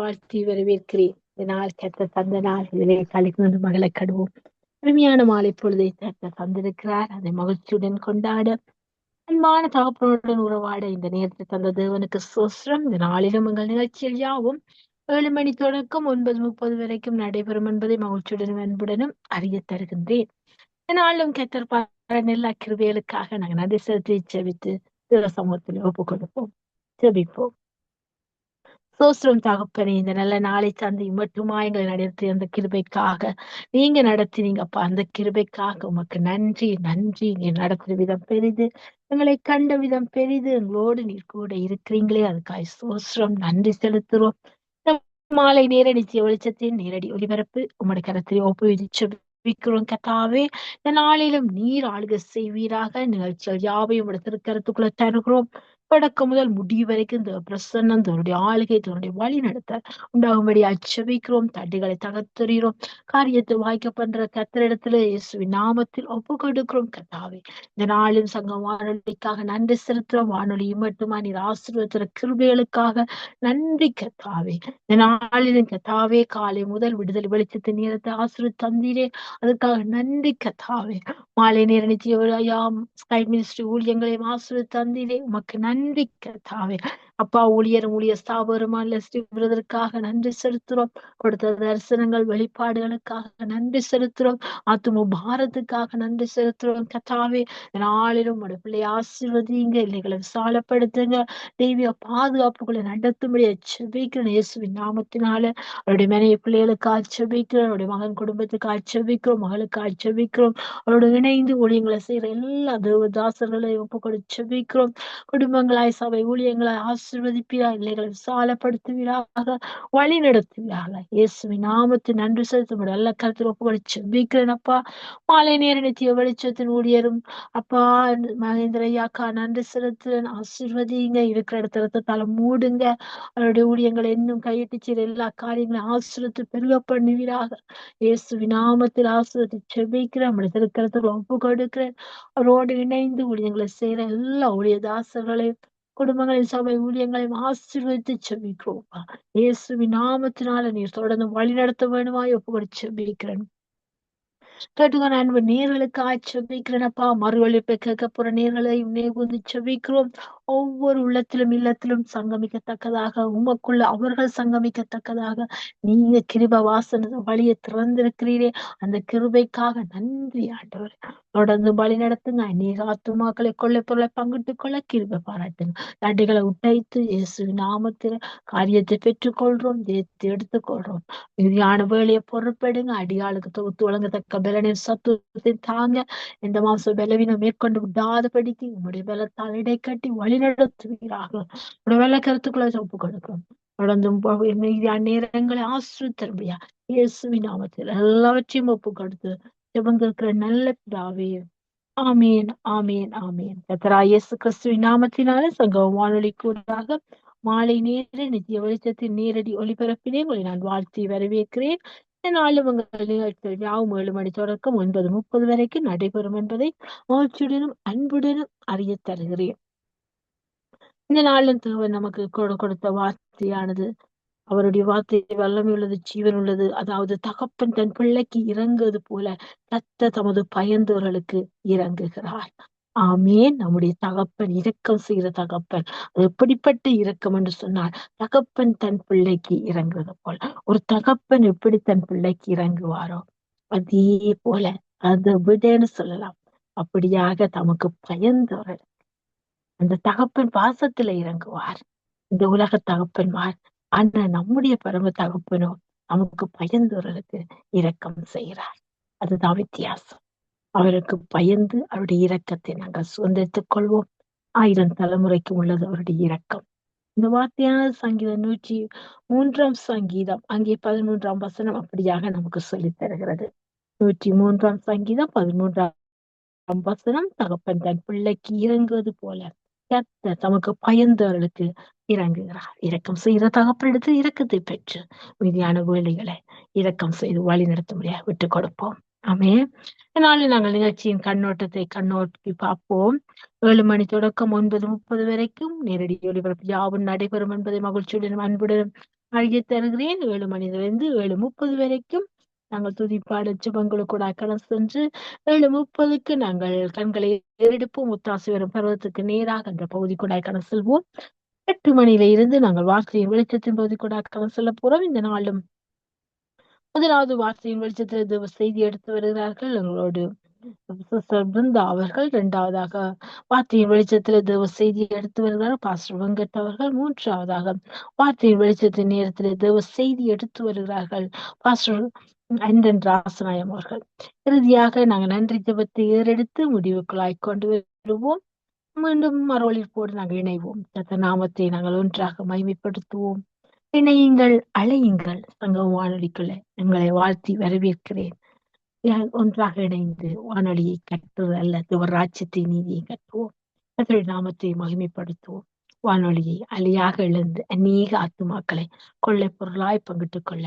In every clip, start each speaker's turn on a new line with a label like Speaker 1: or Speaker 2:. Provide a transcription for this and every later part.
Speaker 1: வாழ்த்தி வரவேற்கிறேன். இந்த நாள் கர்த்தர் தந்த நாள், இதிலே கலந்து மகளை கடுவோம். அருமையான மாலை பொழுதை கர்த்தர் தந்திருக்கிறார். அதை மகிழ்ச்சியுடன் கொண்டாட, அன்பான தகப்பனுடன் உறவாட இந்த நேரத்தை தந்த தேவனுக்கு ஸ்தோத்திரம். இந்த நாளிலும் எங்கள் நிகழ்ச்சியில் யாவும் 7 மணி தொடக்கம் 9:30 வரைக்கும் நடைபெறும் என்பதை மகிழ்ச்சியுடனும் அன்புடனும் அறிய தருகின்றேன். இந்த நாளிலும் கர்த்தர் பாராட்டின எல்லா கிருபைகளுக்காக நாங்கள் நன்றி செலுத்தி செபித்து தேவ சமூகத்தில் ஒப்புக் கொடுப்போம். ஜெபிப்போம். சோஸ்திரம் தகப்பனே, இந்த நல்ல நாளை தந்து மட்டுமா எங்களை நடத்தி அந்த கிருபைக்காக நீங்க நடத்தினீங்கப்பா. அந்த கிருபைக்காக உமக்கு நன்றி நன்றி. நீ நடத்துற விதம் பெரிது, எங்களை கண்ட விதம் பெரிது. எங்களோடு நீர் கூட இருக்கிறீங்களே, அதுக்காக சோஸ்திரம் நன்றி செலுத்துறோம். இந்த மாலை நேர நித்திய வெளிச்சத்தின் நேரடி ஒளிபரப்பு உம்முடைய கரத்தில் ஒப்புவிக்கிறோம் கத்தாவே. இந்த நாளிலும் நீர் ஆளுகை செய்வீராக. நிகழ்ச்சிகள் யாவையும் உடைய திருக்கரத்துக்குள்ள தருகிறோம். தொடக்கம் முதல் முடிவு வரைக்கும் இந்த பிரசன்னம் தன்னுடைய ஆளுகை தன்னுடைய வழி நடத்த உண்டாகும்படி அச்சபிக்கிறோம். தடைகளை தகர்த்தெறிகிறோம். காரியத்தை வாய்க்க பண்ற கத்திரிடத்துல இயேசுவின் நாமத்தில் ஒப்பு கொடுக்கிறோம் கத்தாவே. இந்த நாளிலும் சங்கம் வானொலிக்காக நன்றி செலுத்துறோம். வானொலியும் மட்டுமா நீர் ஆசீர்வதிக்கிற கிருபைகளுக்காக நன்றி கத்தாவே. இந்த நாளிலும் கத்தாவே, காலை முதல் விடுதலை வெளிச்சத்தின் நேரத்தை ஆசீர்வதி தந்தீரே, அதுக்காக நன்றி கத்தாவே. மாலை நேர நித்தியம் ஸ்கை மினிஸ்ட்ரி ஊழியங்களையும் ஆசீர்வதி தந்தீரே, உமக்கு நன்றி கத்தாவே. அப்பா, ஊழியர் ஸ்தாபகருமா பிரதற்காக நன்றி செலுத்துறோம். கொடுத்த தரிசனங்கள் வெளிப்பாடுகளுக்காக நன்றி செலுத்துறோம். ஆத்தும பாரத்துக்காக நன்றி செலுத்துறோம் கத்தாவே. நாளிலும் உடைய பிள்ளையை ஆசீர்வதிங்க, இல்லைகளை விசாலப்படுத்துங்க, தெய்வீக பாதுகாப்புகளை நடத்தும்படி செபிக்கிறோம் இயேசுவின் நாமத்தினால. அவருடைய மனைவி பிள்ளைகளுக்கு ஆட்சேபிக்கிறோம், அவருடைய மகன் குடும்பத்துக்கு ஆட்சேபிக்கிறோம், மகளுக்கு ஆட்சேபிக்கிறோம். அவரோட இணைந்து ஊழியங்களை செய்யற எல்லா தேவதாசர்களையும் ஒப்பு கொடுத்து செபிக்கிறோம். குடும்பங்களாய் சபை ஊழியங்களாய் ஆசீர்வதிப்பீரா, இல்லைகளை விசாலப்படுத்துவீராக, வழி நடத்துவீராக. இயேசுவின் நாமத்தை நன்றி செலுத்த நல்ல கருத்தில் ஒப்பு கொடுத்து செபிக்கிறேனப்பா. மாலை நேர நித்திய வெளிச்சத்தின் ஊழியரும் அப்பா மகேந்திர ஐயாக்கா நன்றி செலுத்துறேன். ஆசீர்வதிங்க, இருக்கிற இடத்துல தலை மூடுங்க. அவருடைய ஊழியங்களை இன்னும் கையிட்டு செய்கிற எல்லா காரியங்களையும் ஆசீர்வதித்து பெருக பண்ணுவீராக. இயேசுவின் நாமத்தில் ஆசீர்வதி செபிக்கிறேன். நம்முடைய திருக்கரத்துக்குள்ள ஒப்பு கொடுக்கிறேன். அவரோடு இணைந்து ஊழியங்களை செய்யற எல்லா ஊழியதாசர்களையும் குடும்பங்களின் சபை ஊழியங்களையும் ஆசீர்வதித்து செபிக்கிறோம். இயேசுவின் நாமத்தினால நீர் தொடர்ந்து வழி நடத்த வேணுமாய் ஒப்பு கொடுத்து செபிக்கிறேன். கேட்டுக்கான அன்பு நேர்களுக்கு செபிக்கிறேனப்பா. மறுவழிப்பை கேட்க போற நேர்களை நேர்ந்து செபிக்கிறோம். ஒவ்வொரு உள்ளத்திலும் இல்லத்திலும் சங்கமிக்கத்தக்கதாக, உமக்குள்ள அவர்கள் சங்கமிக்கத்தக்கதாக நீங்க கிருப வாசன வழியை திறந்திருக்கிறீரே, அந்த கிருபைக்காக நன்றி ஆண்டவர். தொடர்ந்து வழி நடத்துங்க. அநேக ஆத்துமாக்களை கொள்ளை பொருளை பங்கிட்டுக் கொள்ள கிருபை பாராட்டுங்க. தடைகளை உடைத்து இயேசு நாமத்தில் காரியத்தை பெற்றுக்கொள்றோம், ஜெயத்தை எடுத்துக்கொள்றோம். மீதியான வேலையை பொறுப்பெடுங்க. அடியாளுக்கு தொகுத்து வழங்கத்தக்க பலனின் சத்துவத்தை தாங்க. இந்த மாசம் பலவீனம் மேற்கொண்டு விடாதபடிக்கு உங்களுடைய பலத்தால் இடை கட்டி வழி நடத்துவீராக. உடைய வெள்ள கருத்துக்களை ஒப்பு கொடுக்கும். தொடர்ந்தும் நேரங்களை ஆசிரியத்தருமையா இயேசுவின் நாமத்தில் எல்லாவற்றையும் ஒப்பு கொடுத்து ஜெபங்கிற நல்ல பிதாவே. ஆமீன் ஆமீன் ஆமீன். கர்த்தராகிய இயேசு கிறிஸ்துவின் நாமத்தினால சங்கம் வானொலி கூடாக மாலை நேர நித்திய வெளிச்சத்தின் நேரடி ஒளிபரப்பினே உங்களை நான் வாழ்த்தி வரவேற்கிறேன். நாளும் உங்கள் நிகழ்ச்சிகள் யாவும் 7 மணி தொடக்கம் 9:30 வரைக்கும் நடைபெறும் என்பதை மகிழ்ச்சியுடனும் அன்புடனும் அறிய தருகிறேன். இந்த நாளில் தேவன் நமக்கு கொடுத்த வார்த்தையானது, அவருடைய வார்த்தை வல்லமை உள்ளது, ஜீவன் உள்ளது. அதாவது தகப்பன் தன் பிள்ளைக்கு இறங்குவது போல கர்த்தர் தமது பயந்தோர்களுக்கு இறங்குகிறார். ஆமேன். நம்முடைய தகப்பன் இரக்கம் செய்கிற தகப்பன். அது எப்படிப்பட்ட இரக்கம் என்று சொன்னால், தகப்பன் தன் பிள்ளைக்கு இறங்குவது போல. ஒரு தகப்பன் எப்படி தன் பிள்ளைக்கு இறங்குவாரோ அதே போல, அதை விடன்னு சொல்லலாம், அப்படியாக தமக்கு பயந்தவர்கள் அந்த தகப்பன் பாசத்துல இறங்குவார். இந்த உலக தகப்பன்மார். ஆனா நம்முடைய பரம தகப்பனோ நமக்கு பயந்தவர்களுக்கு இரக்கம் செய்கிறார். அதுதான் வித்தியாசம். அவருக்கு பயந்து அவருடைய இரக்கத்தை நாங்கள் சுதந்திரித்துக் கொள்வோம். 1000 தலைமுறைக்கு உள்ளது அவருடைய இரக்கம். இந்த வார்த்தையான சங்கீதம் 103 சங்கீதம் அங்கே 11 வசனம் அப்படியாக நமக்கு சொல்லித் தருகிறது. 103 சங்கீதம் 11 வசனம், தகப்பன் தன் பிள்ளைக்கு இறங்குவது போல கர்த்தர் தமக்கு பயந்தவர்களுக்கு இறங்குகிறார். இரக்கம் செய்கிற தகப்பனிடத்தில் இரக்கத்தை பெற்று மீதியான வேலைகளை இரக்கம் செய்து வழி நடத்த முடியாது விட்டுக் கொடுப்போம். ஆமே. இதனால நாங்கள் நிகழ்ச்சியின் கண்ணோக்கி பார்ப்போம். 7 மணி தொடக்கம் 9:30 வரைக்கும் நேரடி ஒளிபரப்பு யாவும் நடைபெறும் என்பதை மகிழ்ச்சியுடன் அன்புடன் அழகி தருகிறேன். 7 மணியிலிருந்து 7:30 வரைக்கும் நாங்கள் துதிப்பாட ஜெபங்களுக்கூட கடந்து சென்று 7:30க்கு நாங்கள் கண்களை ஏறெடுப்போம். முத்தாசு வரும் பருவத்துக்கு நேராக அந்த பகுதிக்கூட கடந்து செல்வோம். 8 மணியில இருந்து நாங்கள் வார்த்தையின் வெளிச்சத்தின் பகுதிக்கூட கடந்து செல்ல போறோம். இந்த நாளும் முதலாவது வார்த்தையின் வெளிச்சத்தில் தேவ செய்தி எடுத்து வருகிறார்கள் எங்களோடு சிஸ்டர் பிருந்தா அவர்கள். இரண்டாவதாக வார்த்தையின் வெளிச்சத்தில் தேவ செய்தி எடுத்து வருகிறார் பாஸ்டர் வெங்கட் அவர்கள். மூன்றாவதாக வார்த்தையின் வெளிச்சத்தின் நேரத்தில் தேவ செய்தி எடுத்து வருகிறார்கள் பாஸ்டர் அண்டன் ராசநாயம் அவர்கள். இறுதியாக நாங்கள் நன்றி ஜெபத்தை ஏறெடுத்து முடிவுக்குள்ளாய் கொண்டு வருவோம். மீண்டும் மறுவழிப்போடு நாங்கள் இணைவோம். கர்த்தர் நாமத்தை நாங்கள் ஒன்றாக மகிமைப்படுத்துவோம். இணையுங்கள், அழையுங்கள். சங்கம் வானொலிக்குள்ள எங்களை வாழ்த்தி வரவேற்கிறேன். ஒன்றாக இணைந்து வானொலியை கட்டுவது அல்லது ஒரு ராஜ்யத்தை நீதியை கட்டுவோம். கர்த்தருடைய நாமத்தை மகிமைப்படுத்துவோம். வானொலியை அலையாக எழுந்து அநேக ஆத்துமாக்களை கொள்ளை பொருளாய் பங்கிட்டுக் கொள்ள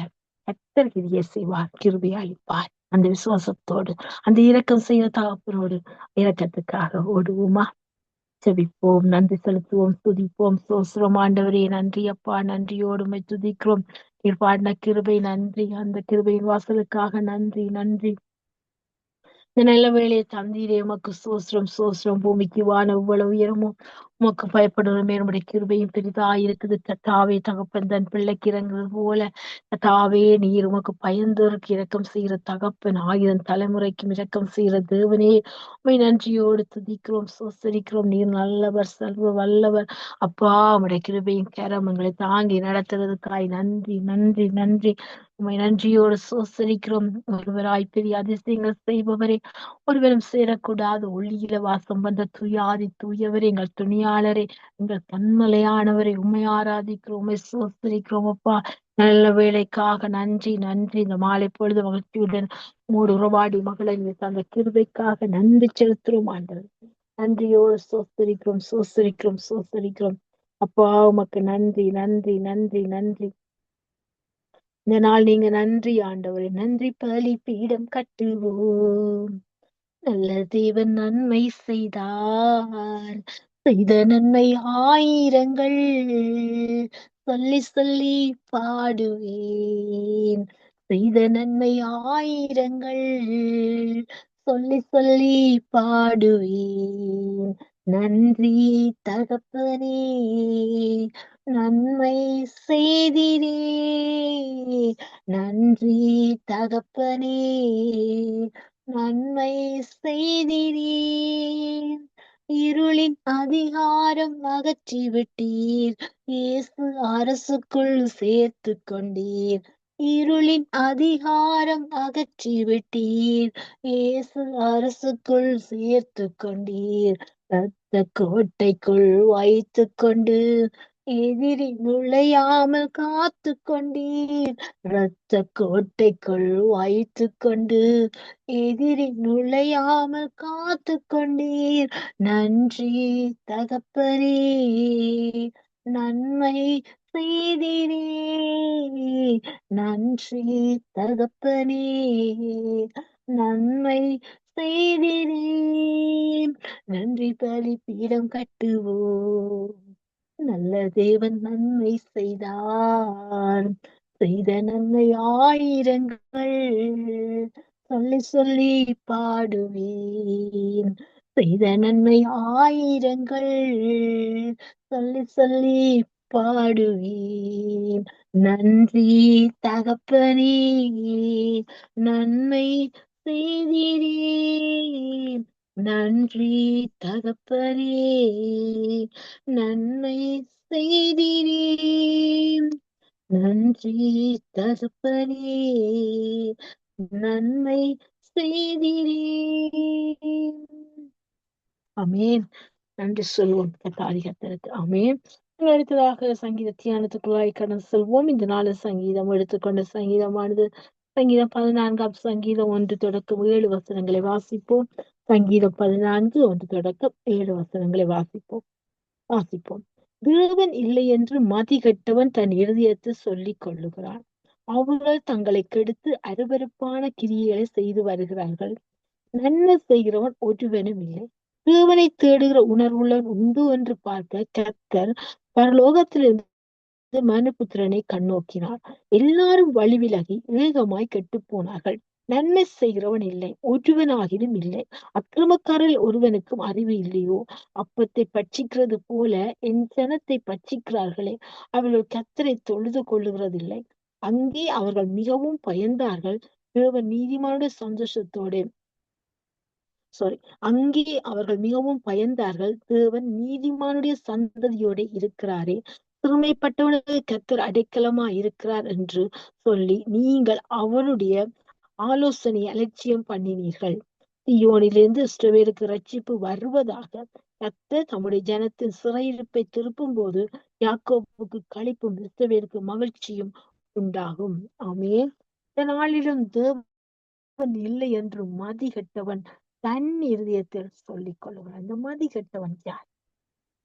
Speaker 1: கர்த்தர் கிரியை செய்வார், கிருபை அளிப்பார். அந்த விசுவாசத்தோடு, அந்த இரக்கம் செய்த தகப்பனோடு இரக்கத்துக்காக ஓடுவோமா? ஜெபிப்போம். நன்றி செலுத்துவோம், துதிப்போம். சோஸ்திரம் ஆண்டவரே, நன்றி அப்பா. நன்றியோடு உம்மை துதிக்கிறோம். நீர் பாடின கிருபை நன்றி. அந்த கிருபையின் வாசலுக்காக நன்றி, நன்றி. இந்த நல்ல வேளையை தந்தீரே, உமக்கு சோஸ்திரம், சோஸ்திரம். பூமிக்கு வான இவ்வளவு உயரமோ உமக்கு பயப்படுறமே. நம்முடைய கிருபையும் பெரிதா இருக்குது. கர்த்தாவே, தகப்பன் தன் பிள்ளைக்கு இறங்குறது போல கர்த்தாவே, நீர் உமக்கு பயந்தோருக்கு இரக்கம் செய்கிற தகப்பன், 1000 தலைமுறைக்கும் இரக்கம் செய்கிற தேவனே, உம்மை நன்றியோடு துதிக்கிறோம், சோசரிக்கிறோம். நீர் நல்லவர், சர்வ வல்லவர். அப்பா, உம்முடைய கிருபையின் கரம் எங்களை தாங்கி நடத்துறதுக்காய் நன்றி, நன்றி, நன்றி. உம்மை நன்றியோடு சோசரிக்கிறோம். ஒருவராய் பெரிய அதிசயங்கள் செய்பவரே, ஒருவரும் சேரக்கூடாது ஒளியில வாசம் வந்த துயாதி தூயவரே, எங்கள் துணியாளரே, எங்கள் கண்மலையானவரை உண்மை ஆராதிக்கிறோம், உண்மை சோசரிக்கிறோம். அப்பா, நல்ல வேலைக்காக நன்றி, நன்றி. இந்த மாலை பொழுது மகிழ்ச்சியுடன் மூடு உறவாடி மகளை அந்த கிருபைக்காக நன்றி செலுத்துறோம் ஆண்டவர். நன்றியோடு சோசரிக்கிறோம், சோசரிக்கிறோம், சோசரிக்கிறோம். அப்பா, உமக்கு நன்றி, நன்றி, நன்றி, நன்றி. இந்த நாள் நீங்க நன்றி ஆண்டவரே. நன்றி பலி பீடம் கட்டுவோம். நல்ல தேவன் நன்மை செய்தார், செய்த நன்மை ஆயிரங்கள், சொல்லி சொல்லி பாடுவேன். செய்த நன்மை ஆயிரங்கள், சொல்லி சொல்லி பாடுவேன். நன்றி தகப்பனே, நன்மை செய்திரே. நன்றி தகப்பனே, நன்மை செய்திரீர். இருளின் அதிகாரம் அகற்றி விட்டீர், இயேசு அரசுக்குள் சேர்த்து கொண்டீர். இருளின் அதிகாரம் அகற்றி விட்டீர், இயேசு அரசுக்குள் சேர்த்து கொண்டீர். ரத்த கோட்டைக்குள் வைத்து கொண்டு எதிரி நுழையாமல் காத்து கொண்டீர். இரத்த கோட்டைக்குள் வைத்து கொண்டு எதிரி நுழையாமல் காத்து கொண்டீர். நன்றி தகப்பனே, நன்மை செய்தீரே. நன்றி தகப்பனே, நன்மை செய்தீரே. நன்றி பலி பீடம் கட்டுவோம். நல்ல தேவன் நன்மை செய்தார், செய்த நன்மை ஆயிரங்கள், சொல்லி சொல்லி பாடுவேன். செய்த நன்மை ஆயிரங்கள், சொல்லி சொல்லி பாடுவேன். நன்றி தகப்பனே, நன்மை செய்தீரே. நன்றி தகப்பனே, நன்மை செய்தீரே. நன்றி தகப்பனே, நன்மை செய்தீரே. ஆமென். நன்றி சொல்வோம் கர்த்தாதி கர்த்தருக்கு. ஆமென். அடுத்ததாக சங்கீத தியானத்துக்குள்ளாய் கடந்து செல்வோம். இந்த நாள் சங்கீதம் எடுத்துக்கொண்ட சங்கீதமானது சங்கீதம் 14 சங்கீதம் 1 தொடக்கம் 7 வசனங்களை வாசிப்போம். சங்கீதம் 14 1 தொடக்கம் 7 வசனங்களை வாசிப்போம். தேவன் இல்லை என்று மதி கெட்டவன் தன் இருதயத்தில் சொல்லிக் கொள்ளுகிறான். அவர்கள் தங்களை கெடுத்து அருவருப்பான கிரியைகளை செய்து வருகிறார்கள். நன்மை செய்கிறவன் ஒருவனும் இல்லை. தேவனை தேடுகிற உணர்வுள்ளவன் உண்டு என்று பார்க்க கர்த்தர் பரலோகத்திலிருந்து மனுபுத்திரனை கண்ணோக்கினார். எல்லாரும் வழிவிலகி ஏகமாய் கெட்டுப் போனார்கள். நன்மை செய்கிறவன் இல்லை, ஒருவனாகிலும் இல்லை. அக்கிரமக்காரர் ஒருவனுக்கும் அறிவு இல்லையோ? அப்பத்தை பட்சிக்கிறது போல என் ஜனத்தை பட்சிக்கிறார்களே, அவர்கள் கர்த்தரை தொழுது கொள்ளுகிறதில்லை. அங்கே அவர்கள் மிகவும் பயந்தார்கள். தேவன் நீதிமானுடைய சந்தோஷத்தோடு அங்கே அவர்கள் மிகவும் பயந்தார்கள். தேவன் நீதிமானுடைய சந்ததியோட இருக்கிறாரே, சிறுமைப்பட்டவனுக்கு கர்த்தர் அடைக்கலமா இருக்கிறார் என்று சொல்லி நீங்கள் அவருடைய ஆலோசனையை அலட்சியம் பண்ணினீர்கள். சீயோனிலிருந்து இஸ்ரவேலுக்கு ரட்சிப்பு வருவதாக கர்த்தர் தம்முடைய ஜனத்தின் சிறையிருப்பை திருப்பும் போது யாக்கோபுக்கு களிப்பும் இஸ்ரவேலுக்கு மகிழ்ச்சியும் உண்டாகும். ஆமென். இந்த நாளிலும் தேவன் இல்லை என்று மதிகெட்டவன் தன் இருதயத்தில் சொல்லிக் கொள்கிறான். இந்த மதிகெட்டவன் யார்?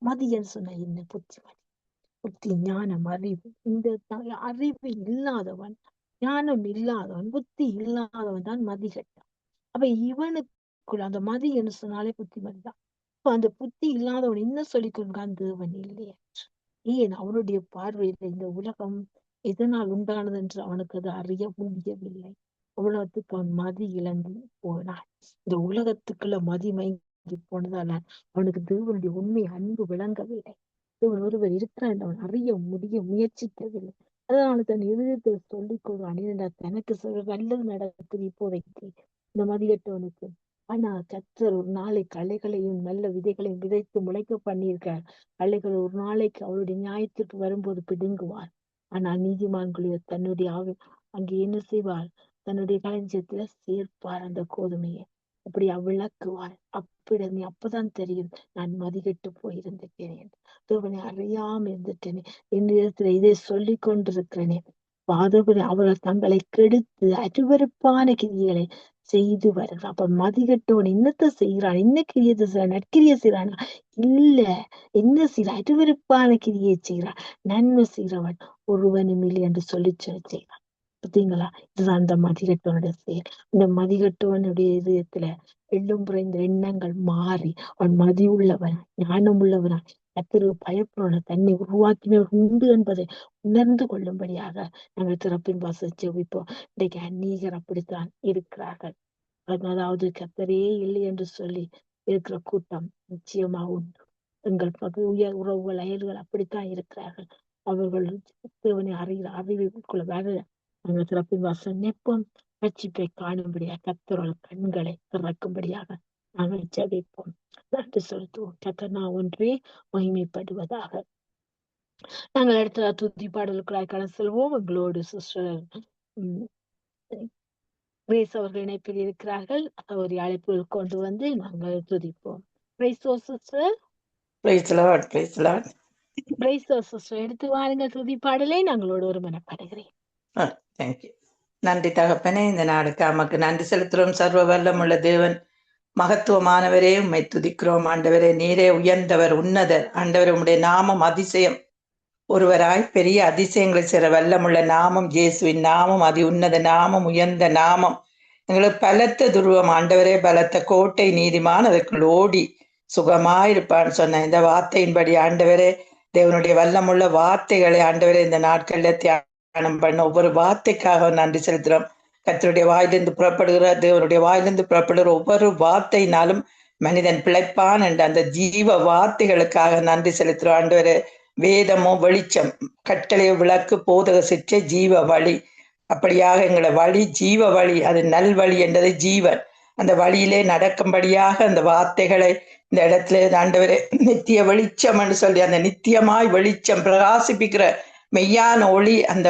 Speaker 1: மதியன் சொன்ன என்ன? புத்தி, ஞானம், அறிவு. இந்த அறிவு இல்லாதவன், ஞானம் இல்லாதவன், புத்தி இல்லாதவன் தான் மதிகெட்டான். அப்ப இவனுக்குள்ள அந்த மதி என்று சொன்னாலே புத்திமதி தான். இப்ப அந்த புத்தி இல்லாதவன் என்ன சொல்லிக் கொள்கிறான்? தேவன் இல்லையே. ஏன்? அவனுடைய பார்வையில் இந்த உலகம் எதனால் உண்டானது என்று அவனுக்கு அது அறிய முடியவில்லை. உலகத்துக்கு அவன் மதி இழந்து போனான். இந்த உலகத்துக்குள்ள மதி மயங்கி போனதால அவனுக்கு தேவனுடைய உண்மை அன்பு விளங்கவில்லை. தேவன் ஒருவர் இருக்கிறார் என்று அவன் அறிய முயற்சிக்கவில்லை. அதனால தன் இருதயத்தில் சொல்லிக் கொள்வான், தனக்கு நல்லது நடக்குது இப்போதைக்கு இந்த மதியட்டவனுக்கு. ஆனா கர்த்தர் ஒரு நாளை களைகளையும் நல்ல விதைகளையும் விதைத்து முளைக்க பண்ணியிருக்கார். களைகள் ஒரு நாளைக்கு அவருடைய நியாயத்திற்கு வரும்போது பிடுங்குவார். ஆனால் நீதிமான்களுடைய தன்னுடைய அங்கே என்ன செய்வார்? தன்னுடைய களஞ்சியத்துல சேர்ப்பார் அந்த கோதுமையை. அப்படி விளக்குவார். நீ அப்பதான் தெரியும் நான் மதிகெட்டு போயிருந்துட்டேனே, தேவனை அறியாம இருந்துட்டேனே, என் இடத்துல இதை சொல்லி கொண்டிருக்கிறேனே. பாதபடி அவர்கள் தங்களை கெடுத்து அருவருப்பான கிரியைகளை செய்து வருகிறான். அப்ப மதிகெட்டவன் என்னத்தை செய்கிறான்? என்ன கிரியத்தை செய்யறான்? நற்கிரியை செய்யறானா? இல்ல. என்ன செய்யறான்? அருவருப்பான கிரியை செய்கிறான். நன்மை செய்கிறவன் ஒருவனும் இல்லை என்று சொல்லி செய்கிறான். பார்த்தீங்களா? இதுதான் அந்த மதிகெட்டவனுடைய செயல். இந்த மதிகெட்டவனுடைய இதயத்துல எள்ளும் புறைந்த எண்ணங்கள் மாறி அவன் மதி உள்ளவன், ஞானம் உள்ளவனா, கர்த்தருக்கு பயப்படுவன தன்னை உருவாக்கினவர் உண்டு என்பதை உணர்ந்து கொள்ளும்படியாக நாங்கள் திறப்பின் வாசல் ஜெபிப்போம். இன்றைக்கு அநேகர் அப்படித்தான் இருக்கிறார்கள். அதாவது கர்த்தரே இல்லை என்று சொல்லி இருக்கிற கூட்டம் நிச்சயமா உண்டு. எங்கள் உயர் உறவுகள், அயல்கள் அப்படித்தான் இருக்கிறார்கள். அவர்கள் தேவனை அறிவுக்குள்ள வர நாங்கள் திறப்பின் வாசல் நிற்போம். ரட்சிப்பை காணும்படியாக கர்த்தரோட கண்களை திறக்கும்படியாக நாங்கள் ஜெபிப்போம். நன்றி செலுத்துவோம். கர்த்தர் நான் ஒன்றே மகிமைப்படுவதாக. நாங்கள் அடுத்த துதி பாடலுக்குள்ளாய் கடந்து செல்வோம். எங்களோடு சிஸ்டர் கிரேஸ் அவர்கள் இணைப்பில் இருக்கிறார்கள். ஒரு அழைப்புகள் கொண்டு வந்து நாங்கள் துதிப்போம். எடுத்து வாருங்க துதி பாடலை. நாங்களோடு ஒரு மனப்படுகிறேன்.
Speaker 2: நன்றி தகப்பனே, இந்த நாடுக்கு நமக்கு நன்றி செலுத்துறோம். சர்வ வல்லமுள்ள தேவன், மகத்துவமானவரே, உம்மை துதிக்கிறோம். ஆண்டவரே, நீரே உயர்ந்தவர், உன்னதர். ஆண்டவர், உம்முடைய நாமம் அதிசயம். ஒருவராய் பெரிய அதிசயங்களை செய்ற வல்லமுள்ள நாமம் இயேசுவின் நாமம். அதி உன்னத நாமம், உயர்ந்த நாமம். எங்களுக்கு பலத்த துருவம். ஆண்டவரே, பலத்த கோட்டை, நீதிமான் அதற்குள் ஓடி சுகமாயிருப்பான்னு சொன்ன இந்த வார்த்தையின்படி ஆண்டவரே, தேவனுடைய வல்லமுள்ள வார்த்தைகளை ஆண்டவரே இந்த நாட்கள்ல தியானம் பண்ண ஒவ்வொரு வார்த்தைக்காக நன்றி செலுத்துறோம். கர்த்தருடைய வாயிலிருந்து புறப்படுகிற, தேவனுடைய வாயிலிருந்து புறப்படுகிற ஒவ்வொரு வார்த்தையினாலும் மனிதன் பிழைப்பான் என்ற அந்த ஜீவ வார்த்தைகளுக்காக நன்றி செலுத்துறோம். ஆண்டவரே, வேதமோ வெளிச்சம், கட்டளையோ விளக்கு, போதக சிற்றை ஜீவ வழி. அப்படியாக எங்களை வழி ஜீவ வழி, அது நல்வழி என்றது ஜீவன். அந்த வழியிலே நடக்கும்படியாக அந்த வார்த்தைகளை இந்த இடத்துல ஆண்டவரே நித்திய வெளிச்சம் என்று சொல்லி அந்த நித்தியமாய் வெளிச்சம் பிரகாசிப்பிக்கிற மெய்யான ஒளி அந்த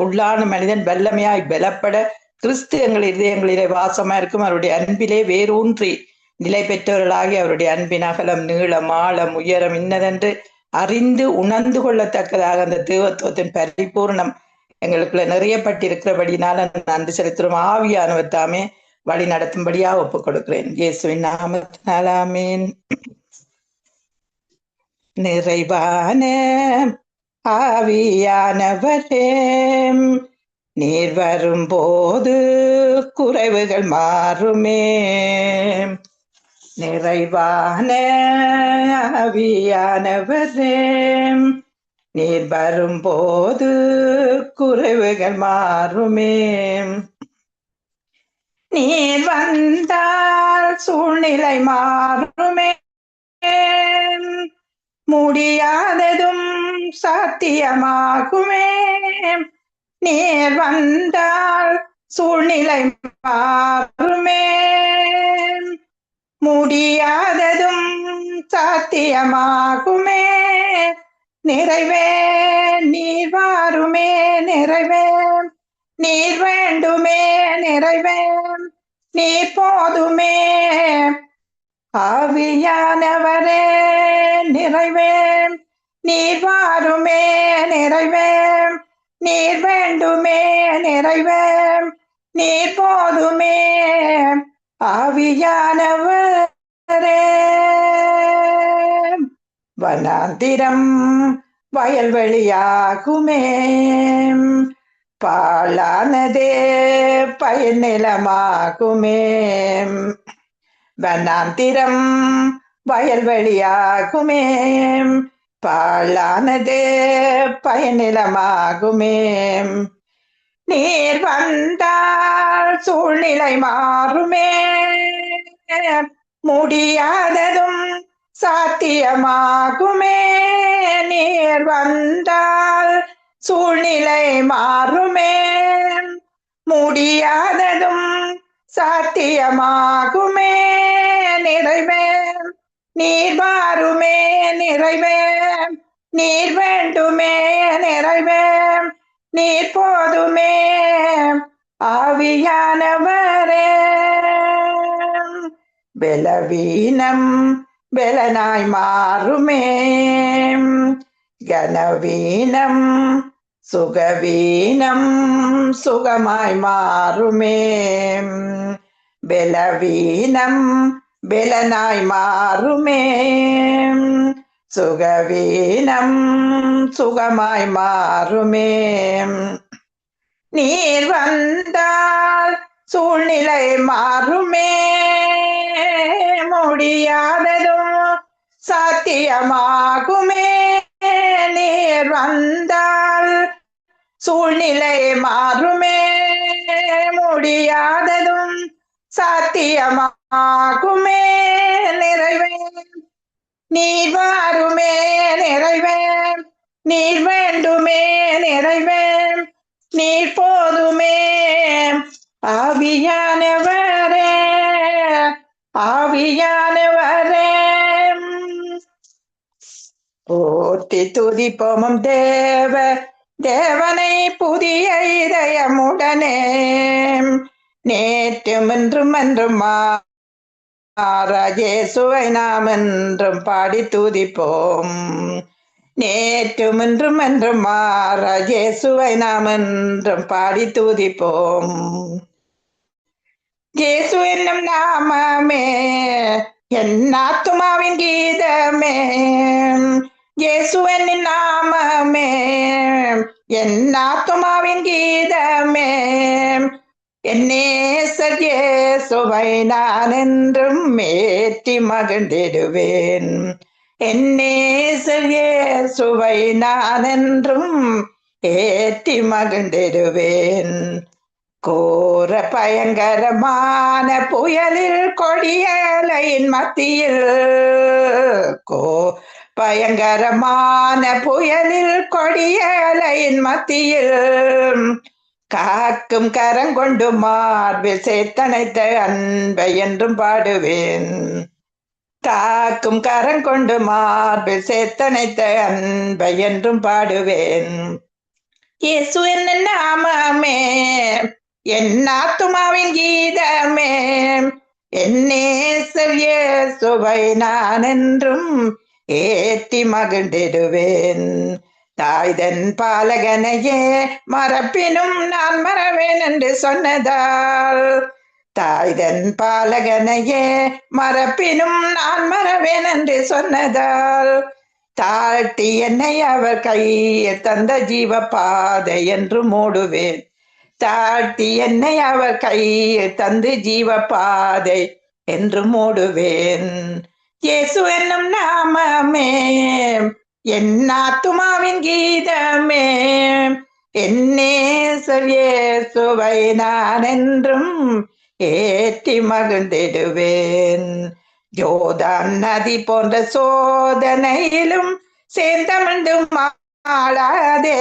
Speaker 2: உள்ளான மனிதன் வல்லமையாய் பலப்பட கிறிஸ்து எங்கள் இதயங்களிலே வாசமா இருக்கும். அவருடைய அன்பிலே வேரூன்றி நிலை பெற்றவர்களாகி அவருடைய அன்பின் அகலம், நீளம், ஆழம், உயரம் இன்னதென்று அறிந்து உணர்ந்து கொள்ளத்தக்கதாக அந்த தேவத்துவத்தின் பரிபூர்ணம் எங்களுக்குள்ள நிறையப்பட்டிருக்கிறபடினால நன்றி செலுத்துறோம். ஆவியானவர் தாமே வழி நடத்தும்படியா ஒப்புக் கொடுக்கிறேன். இயேசுவின் நாமத்தினால் ஆமென். நிறைவான ஆவியானவரே, நீர் வரும்போது குறைவுகள் மாறுமே. நிறைவான ஆவியானவரே, நீர் வரும்போது குறைவுகள் மாறுமே. நீர் வந்தால் சூழ்நிலை மாறுமே. முடியாததும் சாத்தியமாகுமே. நீர் வந்தால் சூழ்நிலை மாறுமே. முடியாததும் சாத்தியமாகுமே. நிறைவே நீர் வாருமே. நிறைவே நீர் வேண்டுமே. நிறைவே நீர் போதுமே. ஆவியானவரே நிறைவே நீர் வாருமே. நிறைவே நீர் வேண்டுமே. நிறைவே நீர் போதுமே. ஆவியானவரே வனாந்திரம் வயல்வெளியாகுமே. பாழானதே பயனிலமாகுமே. வனாந்திரம் வயல்வெளியாகுமே. பாழானதே பயனிலமாகுமே. நீர் வந்தால் சூழ்நிலை மாறுமே. முடியாததும் சாத்தியமாகுமே. நீர் வந்தால் சூழ்நிலை மாறுமே. முடியாததும் சாத்தியமாகுமே. நிறைவே நீர் வாருமே. நிறைவே நீர் வேண்டுமே. நிறைவே நீர் போதுமே. ஆவியானவரே பலவீனம் பலனாய் மாறுமே. கனவீனம் சுகவீனம் சுகமாய் மாறுமே. பலவீனம் பலனாய் மாறுமே. சுகவீனம் சுகமாய் மாறுமே. நீர் வந்தால் சூழ்நிலை மாறுமே. முடியாததும் சாத்தியமாகுமே. நீர் வந்தால் சூழ்நிலை மாறுமே. முடியாததும் சாத்தியமாகுமே. நிறைவே நீர் வாருமே. நிறைவே நீர் வேண்டுமே. நிறைவே நீர் போதுமே. ஆவியானவரே ஆவியானவரே போற்றி துதிப்போம் தேவனை புதிய இதயமுடனே. நேற்றும் என்றும் என்றும் இயேசுவை நாம் என்றும் பாடி துதிப்போம். நேற்றும் என்றும் என்றும் இயேசுவை நாம் என்றும் பாடி துதிப்போம். இயேசு என்னும் நாமமே என் ஆத்துமாவின் கீதமே. இயேசு என்னும் நாமமே என் ஆத்துமாவின் கீதமே. என் நேசர் இயேசுவை நான் என்றும் ஏற்றி மகிழ்ந்திடுவேன். என் நேசர் இயேசுவை நான் என்றும் ஏற்றி மகிழ்ந்திடுவேன். கோர பயங்கரமான புயலில் கொடியலையின் மத்தியில் பயங்கரமான புயலில் கொடியலையின் மத்தியில் காக்கும் கரங்கொண்டு மார்பில் சேர்த்தனைத்த அன்பை என்றும் பாடுவேன். காக்கும் கரங்கொண்டு மார்பில் சேர்த்தனைத்த அன்பை என்றும் பாடுவேன். இயேசு என்ன நாமமே என் ஆத்துமாவின் கீதமே. என் நேசர் இயேசுவை நான் என்றும் ஏற்றி மகிழ்ந்திடுவேன். தாய்தன் பாலகனையே மறப்பினும் நான் மறவேன் என்று சொன்னதால். தாய்தன் பாலகனையே மறப்பினும் நான் மறவேன் என்று சொன்னதால். தாழ்த்தி என்னை அவர் கையில் தந்த ஜீவ பாதை என்று மூடுவேன். தாழ்த்தி என்னை அவர் கையில் தந்து ஜீவ பாதை என்று மூடுவேன். இயேசு என்னும் நாமமே என் ஆத்துமாவின் கீதமே என்னேசுவை நான் என்றும் ஏற்றி மகிழ்ந்திடுவேன். ஜோதான் நதி போன்ற சோதனையிலும் சேர்ந்தமிழ்ந்து மாளாதே.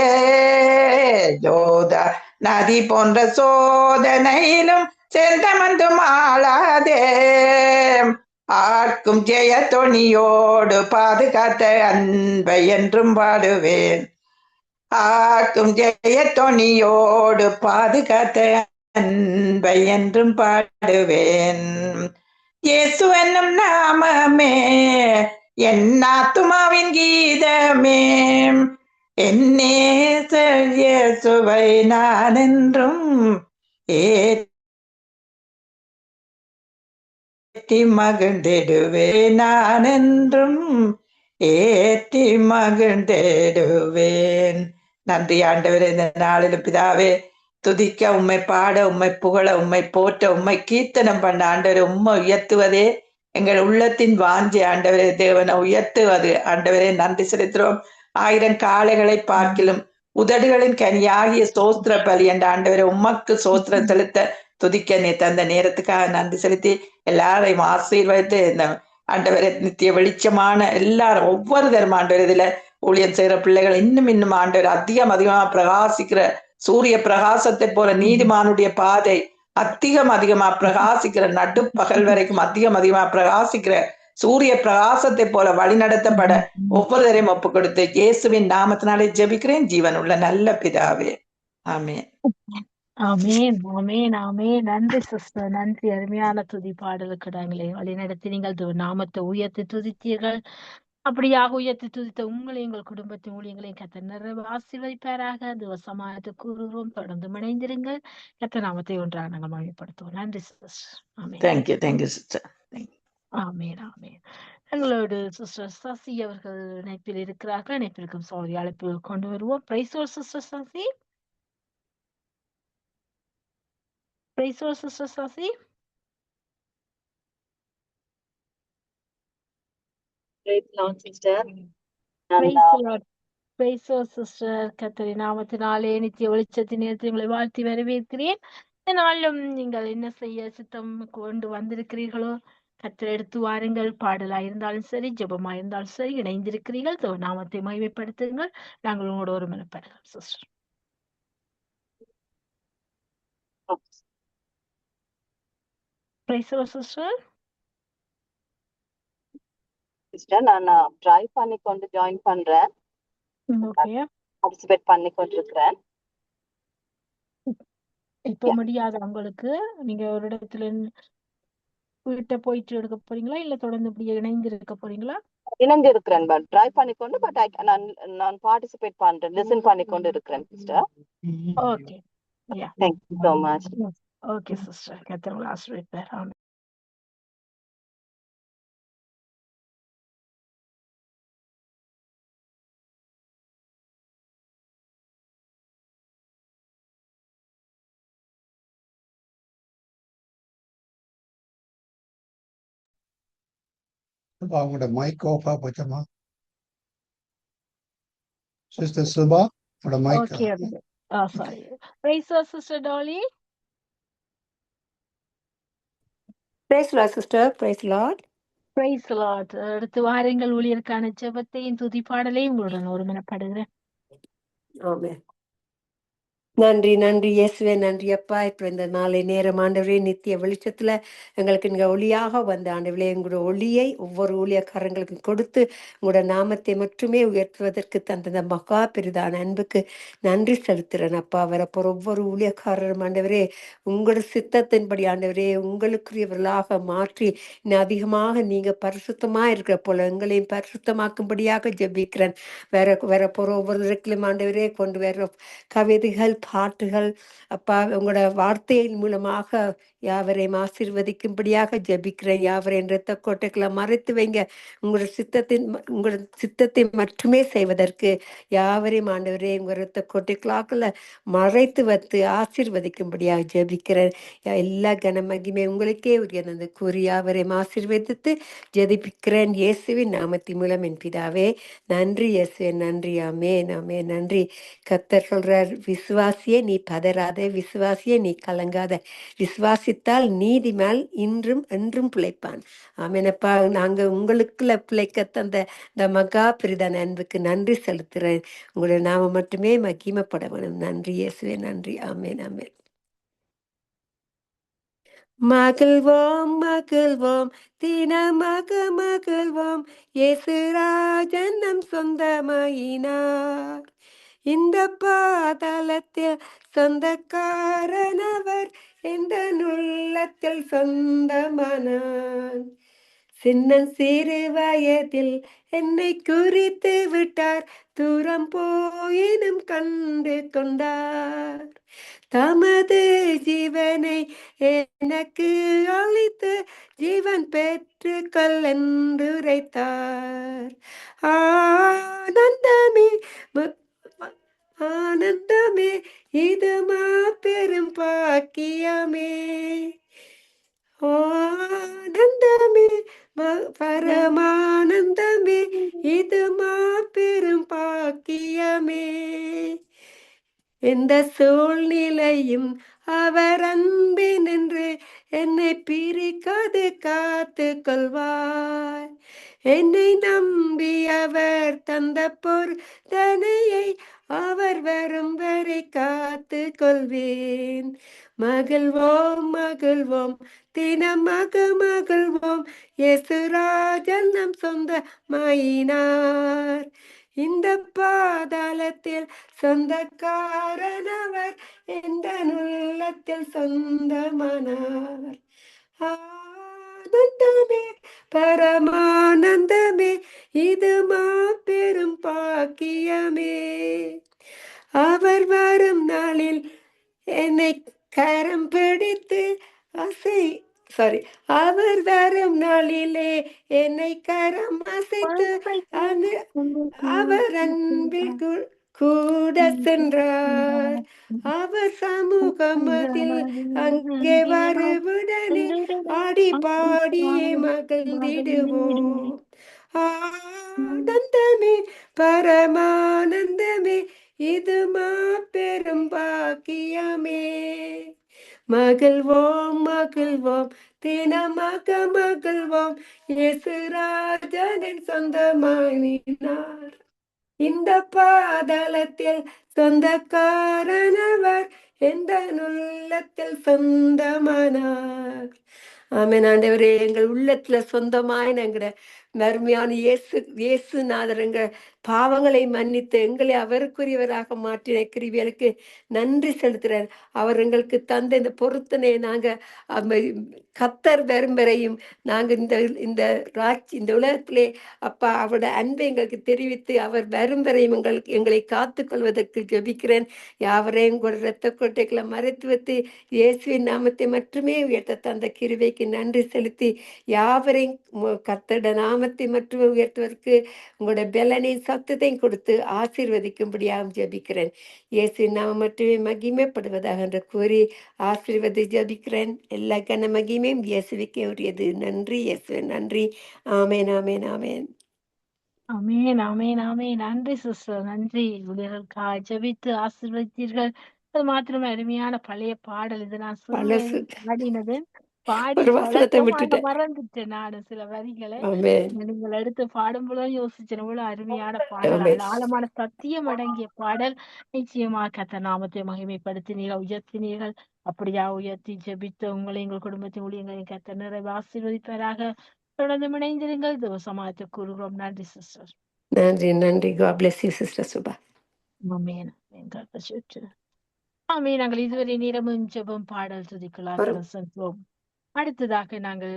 Speaker 2: ஜோதா நதி போன்ற சோதனையிலும் சேர்ந்தமர்ந்து மாளாதே. ஆர்க்கும் ஜெய தொனியோடு பாதுகாத்த அன்பை என்றும் பாடுவேன். ஆர்க்கும் ஜெய தொனியோடு பாதுகாத்த அன்பை என்றும் பாடுவேன். இயேசு என்னும் நாமமே என் ஆத்துமாவின் கீதமே. என்னேசர் இயேசுவை நான் என்றும் ஏற்றி மகிழ்ந்திடுவேன். நான் என்றும் ஏற்றி மகிழ்ந்திடுவேன். நன்றி ஆண்டவரே, இந்த நாளில் பிதாவே துதிக்க, உம்மை பாட, உம்மை புகழ, உம்மை போற்ற, உம்மை கீர்த்தனம் பண்ண ஆண்டவரை உம்மை உயர்த்துவதே எங்கள் உள்ளத்தின் வாஞ்சி. ஆண்டவரே தேவனை உயர்த்துவது ஆண்டவரே நன்றி செலுத்துறோம். 1000 காளைகளை பார்க்கிலும் உதடுகளின் கனியாகிய சோஸ்திர பலி என்ற ஆண்டவரை உமக்கு சோஸ்திர செலுத்த துதிக்க நீ தந்த நேரத்துக்காக நன்றி செலுத்தி எல்லாரையும் ஆசீர்வதித்து இந்த ஆண்டவரை நித்திய வெளிச்சமான எல்லாரும் ஒவ்வொரு தரம் ஆண்டவர் இதுல ஊழியம் செய்யற பிள்ளைகள் இன்னும் ஆண்டவர் அதிகமா பிரகாசிக்கிற சூரிய பிரகாசத்தை போல நீதிமானுடைய பாதை அதிகமா பிரகாசிக்கிற நடுப்பகல் வரைக்கும் அதிகமா பிரகாசிக்கிற சூரிய பிரகாசத்தை போல வழி நடத்தப்பட ஒவ்வொருவரையும் ஒப்பு கொடுத்து இயேசுவின் நாமத்தினாலே ஜெபிக்கிறேன் ஜீவன் உள்ள நல்ல பிதாவே. ஆமென்.
Speaker 1: ஆமென் ஆமென் ஆமென். நன்றி சிஸ்டர், நன்றி. அருமையான துதி பாடலுக்கு நாங்களே வழிநடத்தி நீங்கள் நாமத்தை உயர்த்தி துதித்தீர்கள். அப்படியாக உயர்த்தி துதித்த உங்களையும் எங்கள் குடும்பத்தின் ஊழியங்களையும் கர்த்தர் நிறைவு ஆசீர்வதிப்பாராக. சமாளித்து கூறுகிறோம். தொடர்ந்து இணைந்திருங்கள். கர்த்தர் நாமத்தை ஒன்றாக நாங்கள் மகிமைப்படுத்துவோம். நன்றி sister. Amen.
Speaker 2: Thank you sister.
Speaker 1: Amen amen. எங்களோடு சிஸ்டர் சசி அவர்கள் இணைப்பில் இருக்கிறார்கள். இணைப்பிற்கும் சோதரி அழைப்பு கொண்டு வருவோம். Praise Lord sister Sasi. Praise Lord sister Sasi.
Speaker 3: Praise Lord, sister.
Speaker 1: Praise Lord. Praise Lord sister. கர்த்தரின் நாமத்தினாலே நித்திய வெளிச்சத்தின் நேரத்தில் உங்களை வாழ்த்தி வரவேற்கிறேன். இந்த நாளிலும் நீங்கள் என்ன செய்ய சித்தம் கொண்டு வந்திருக்கிறீர்களோ கர்த்தர் எடுத்து வாருங்கள். பாடலா இருந்தாலும் சரி, ஜெபமா இருந்தாலும் சரி, இணைந்திருக்கிறீர்கள். நாமத்தை மகிமைப்படுத்துங்கள். நாங்கள் உங்களோட ஒரு மனப்படுகிறோம் sister. Praise Lord sister.
Speaker 3: Sister, நான் ட்ரை பண்ணி கொண்டு ஜாயின் பண்றேன்.
Speaker 1: ஓகே.
Speaker 3: பார்ட்டிசிபேட் பண்ணி கொண்டிருக்கிறேன்.
Speaker 1: இப்ப முடியாது உங்களுக்கு. நீங்க ஒரு இடத்துல வீட்டை போயிட்டு எடுக்க போறீங்களா இல்ல தொடர்ந்து இப்படி இணைந்து இருக்க போறீங்களா?
Speaker 3: இணைந்து இருக்கிறேன். பட் ட்ரை பண்ணி கொண்டு பட் நான் பார்ட்டிசிபேட் பண்றேன், லிசன் பண்ணி கொண்டு இருக்கிறேன் sister.
Speaker 1: Okay. Yeah.
Speaker 3: Thank you so much.
Speaker 1: Okay sister. கர்த்தர் உங்களை ஆசீர்வதிப்பார். ஆமென்.
Speaker 4: அவங்களோட மைக் ஆஃபா போச்சம்மா. சிஸ்டர் சுபா உங்களோட mic.
Speaker 1: Okay. Sorry. Praise Lord sister Dolly.
Speaker 5: Praise Lord, sister. Praise Lord.
Speaker 1: Praise Lord. அடுத்து வாருங்கள். ஊழியருக்கான ஜெபத்தையும் துதி பாடலையும் உங்களுடன் ஒரு மனப்படுகிறேன்.
Speaker 5: Amen. நன்றி நன்றி இயேசுவே, நன்றி அப்பா. இப்போ இந்த நாளை நேரம் ஆண்டவரே நித்திய வெளிச்சத்துல எங்களுக்கு நீங்க ஒளியாக வந்த ஆண்டவரே, உங்களோட ஒளியை ஒவ்வொரு ஊழியக்காரங்களுக்கும் கொடுத்து உங்களோட நாமத்தை மட்டுமே உயர்த்துவதற்கு தந்த மகா பெரிதான அன்புக்கு நன்றி செலுத்துறேன் அப்பா. வரப்போற ஒவ்வொரு ஊழியக்காரரும் ஆண்டவரே உங்களோட சித்தத்தின்படி ஆண்டவரே உங்களுக்குரியவர்களாக மாற்றி இன்னும் அதிகமாக நீங்க பரிசுத்தமா இருக்கிற போல எங்களையும் பரிசுத்தமாக்கும்படியாக ஜெபிக்கிறேன். வரப்போற ஒவ்வொரு இடத்திலும் ஆண்டவரே கொண்டு வர கவிதைகள் பாட்டுகள் அப்பா உங்களோட வார்த்தையின் மூலமாக யாவரையும் ஆசீர்வதிக்கும்படியாக ஜெபிக்கிறேன். யாவரையும் இரத்த கோட்டைகளை மறைத்து வைங்க. உங்களோட சித்தத்தை மட்டுமே செய்வதற்கு யாவரையும் ஆண்டவரே உங்கள் இரத்த கோட்டைகளாக்குள்ள மறைத்து வைத்து ஆசீர்வதிக்கும்படியாக ஜெபிக்கிறேன். எல்லா கன மகிமை உங்களுக்கே உரியது கூறி யாவரையும் ஆசீர்வதித்து ஜெபிக்கிறேன் இயேசுவின் நாமத்தின் மூலம் என் பிதாவே. நன்றி இயேசுவே, நன்றி. ஆமென் ஆமென். நன்றி. கர்த்தர் சொல்றார், விசுவாசியே நீ பதறாத, விசுவாசியே நீ கலங்காத, விசுவாசித்தால் நீதிமான் இன்றும் என்றும் பிழைப்பான். ஆமெனப்பா. நாங்க உங்களுக்குள்ள பிழைக்க தந்த இந்த மகா பிரிதான அன்புக்கு நன்றி செலுத்துறேன். உங்களுடைய நாம மட்டுமே மகிமைப்பட வேணும். நன்றி இயேசுவே, நன்றி. ஆமென் ஆமென். மகிழ்வோம் மகிழ்வோம் தினமாக மகிழ்வோம், இயேசு ராஜன் நம் சொந்தமாயினார். இந்த பாதாளத்தில் சொந்தக்காரனவர், எந்த உள்ளத்தில் சொந்தமானார். சின்ன சிறு வயதில் என்னை குறித்து விட்டார், தூரம் போயினும் கண்டு கொண்டார். தமது ஜீவனை எனக்கு அளித்து ஜீவன் பெற்று கொள்ளென்று உரைத்தார். ஆனந்தமே ஆனந்தமே இது மாபெரும் பாக்கியமே. ஆனந்தமே பரமானந்தமே இது மாபெரும் பாக்கியமே. எந்த சூழ்நிலையும் அவர் அன்பினின்று என்னை பிரிக்காது காத்து கொள்வார். என்னை நம்பி அவர் தந்த பொருத்தனையை அவர் வரும் வரை காத்து கொள்வேன். மகிழ்வோம் மகிழ்வோம் தினமாக மகிழ்வோம், இயேசு ராஜன் நம் சொந்தமாயினார். இந்த பாதாளத்தில் சொந்தக்காரனவர், எந்த உள்ளத்தில் சொந்தமானார். ஆனந்தமே பரமானந்தமே இது மாபெரும் பாக்கியமே. அவர் வரும் நாளில் என்னை கரம் பிடித்து அவர் வரும் நாளிலே என்னை கரம் அசைத்து அவர் அன்பில் கூட சென்றார். அவர் சமூகமதில் அங்கே வருவுடனே ஆடி பாடியே மகிழ்ந்திடுவோம். ஆனந்தமே பரமானந்தமே இது மாபெரும் பாக்கியமே. மகிழ்வோம் மகிழ்வோம் தினமாக மகிழ்வோம், இயேசு ராஜனின் சொந்தமாயினார். இந்த பாதாளத்தில் சொந்தக்காரனவர், எந்த உள்ளத்தில் சொந்தமானார். ஆமென். ஆண்டவரே, எங்கள் உள்ளத்துல சொந்தமாய் எங்கட மருமையான இயேசுநாதர் எங்கள் பாவங்களை மன்னித்து எங்களை அவருக்குரியவராக மாற்றின கிருபைகளுக்கு நன்றி செலுத்துறார். அவர் எங்களுக்கு தந்த இந்த பொருத்தனை நாங்க கத்தர் வரும் வரையும் நாங்க இந்த உலகத்திலே அப்பா அவருடைய அன்பை எங்களுக்கு தெரிவித்து அவர் வரும் வரையும் எங்களை காத்து கொள்வதற்கு ஜெபிக்கிறேன். யாவரையும் கூட இரத்த கோட்டைகளை மறைத்து வைத்து இயேசுவின் நாமத்தை மட்டுமே உயர்த்த தந்த கிருபைக்கு நன்றி செலுத்தி யாவரையும் கர்த்தருடைய நாமத்தை மட்டுமே உயர்த்துவதற்கு உங்களோட பலனை சத்தத்தையும் கொடுத்து ஆசீர்வதிக்கும்படியாக ஜெபிக்கிறேன். இயேசுவின் நாமம் மட்டுமே மகிமைப்படுவதாக என்று கூறி ஆசீர்வதி ஜெபிக்கிறேன். எல்லா கன மகிமையும் இயேசுவுக்கே உரியது. நன்றி இயேசுவே, நன்றி. ஆமேன் ஆமேன் ஆமேன்.
Speaker 1: ஆமென் ஆமென் ஆமென். நன்றி சிஸ்டர், நன்றி. ஊழியர்களுக்காக ஜெபித்து ஆசீர்வதித்தீர்கள். அது மாத்திரமே அருமையான பழைய பாடல். இது நான்
Speaker 5: பழசு
Speaker 1: பாடினது, பாடி
Speaker 5: ஒரு வசனத்தை
Speaker 1: பழக்கமாக
Speaker 5: விட்டுட்டேன்.
Speaker 1: மறந்துட்டேன் நான் சில வரிகளை.
Speaker 5: ஆமென்
Speaker 1: நீங்கள் எடுத்து பாடும்போது யோசிச்சேன், இவ்வளவு அருமையான பாடல்,
Speaker 5: ஆமென்
Speaker 1: அதில் ஆழமான சத்தியம் அடங்கிய பாடல். நிச்சயமாக கர்த்தர் நாமத்தை மகிமைப்படுத்தினீர்கள், உயர்த்தினீர்கள். அப்படியா உயர்த்தி ஜெபித்த உங்களை எங்கள் குடும்பத்தின் ஊழியங்களையும் கர்த்தர் நிறைவு ஆசீர்வதிப்பாராக. தொடர்ந்து இணைந்திருங்கள். தேவசமாயத்தை கூறுகிறோம். நன்றி சிஸ்டர்.
Speaker 5: நன்றி நன்றி. God bless you sister Subha.
Speaker 1: Amen amen. God bless you too. Amen. நாங்கள் இதுவரை நேரமும் ஜெபம் பாடல் துதிக்குள்ளாக சென்றோம். அடுத்ததாக நாங்கள்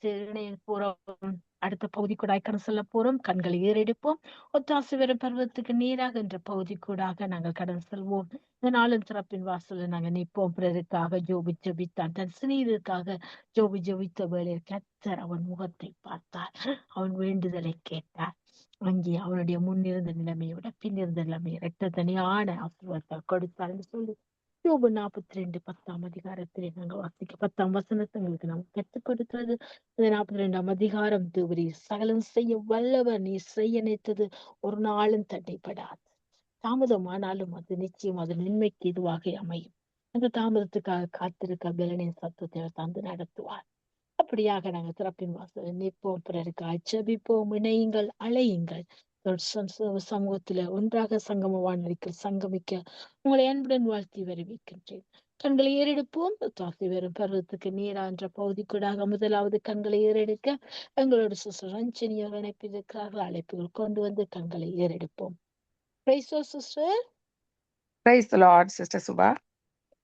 Speaker 1: இணைய போறோம் அடுத்த பகுதி கூட கடந்து செல்ல போறோம். கண்களை ஏறெடுப்போம். ஒத்தாசை வரும் பருவத்துக்கு நேராக என்ற பகுதி கூடாக நாங்கள் கடந்து செல்வோம். இந்த நாளின் சிறப்பின் வாசல்ல நாங்கள் நிற்போம். பிறருக்காக ஜோபி ஜெபித்தான். தன் சிநேகிதருக்காக ஜெபித்த வேளையில் கர்த்தர் அவன் முகத்தை பார்த்தார். அவன் வேண்டுதலை கேட்டார். அங்கே அவனுடைய முன்னிருந்த நிலைமையை விட பின்னிருந்த நிலைமை இரட்டத்தனியான ஆசீர்வாதத்தை கொடுத்தார் என்று சொல்லி யோபு 42 10ஆம் அதிகாரத்திலே நாங்கள் வாசிக்க 10ஆம் வசனத்தை எங்களுக்கு நாம் கற்றுக் கொடுக்கிறது. 42ஆம் அதிகாரம் தேவரீ சகலம் செய்ய வல்லவர், நீ செய்ய நினைத்தது ஒரு நாளும் தடைப்படாது. தாமதமானாலும் அது நிச்சயம் அது நன்மைக்கு இதுவாக அமையும். அந்த தாமதத்துக்காக காத்திருக்க பலனின் சத்தத்தை தந்து நடத்துவார். அப்படியாக நாங்கள் திறப்பின் வாசல் நிற்போம். பிறருக்கு ஜெபிப்போம். இணையுங்கள், அழையுங்கள். சமூகத்துல ஒன்றாக சங்கம வானொலிக்கு சங்கமிக்க உங்களை அன்புடன் வாழ்த்தி வரவேற்கின்றேன். கண்களை ஏறெடுப்போம். தாசி வரும் பருவத்துக்கு நீரா என்ற பகுதிக்கூடாக முதலாவது கண்களை ஏறெடுக்க எங்களோட சிஸ்டர் ரஞ்சனியோர் இணைப்பிருக்கிறார்கள். அழைப்புகள் கொண்டு வந்து கண்களை ஏறெடுப்போம். Praise the sister.
Speaker 2: Praise the Lord, Sister Subha.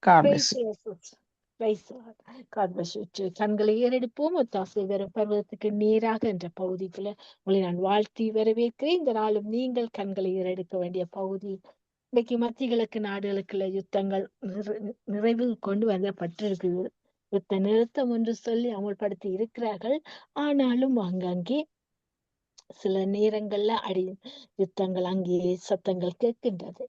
Speaker 2: God bless
Speaker 1: Praise
Speaker 2: you.
Speaker 1: the sister. Praise the Lord. God bless you too. கண்களை ஏறெடுப்போம். ஒத்தாசை வரும் பருவத்துக்கு நேராக என்ற பகுதிக்குள்ள உங்களை நான் வாழ்த்தி வரவேற்கிறேன். இந்த நாளும் நீங்கள் கண்களை ஏறெடுக்க வேண்டிய பகுதி. இன்னைக்கு மத்திய கிழக்கு நாடுகளுக்குள்ள யுத்தங்கள் நிறைவு கொண்டு வந்தப்பட்டிருக்கு. யுத்த நிறுத்தம் என்று சொல்லி அமல்படுத்தி இருக்கிறார்கள். ஆனாலும் அங்கங்கே சில நேரங்கள்ல யுத்தங்கள் அங்கேயே சத்தங்கள் கேட்கின்றது.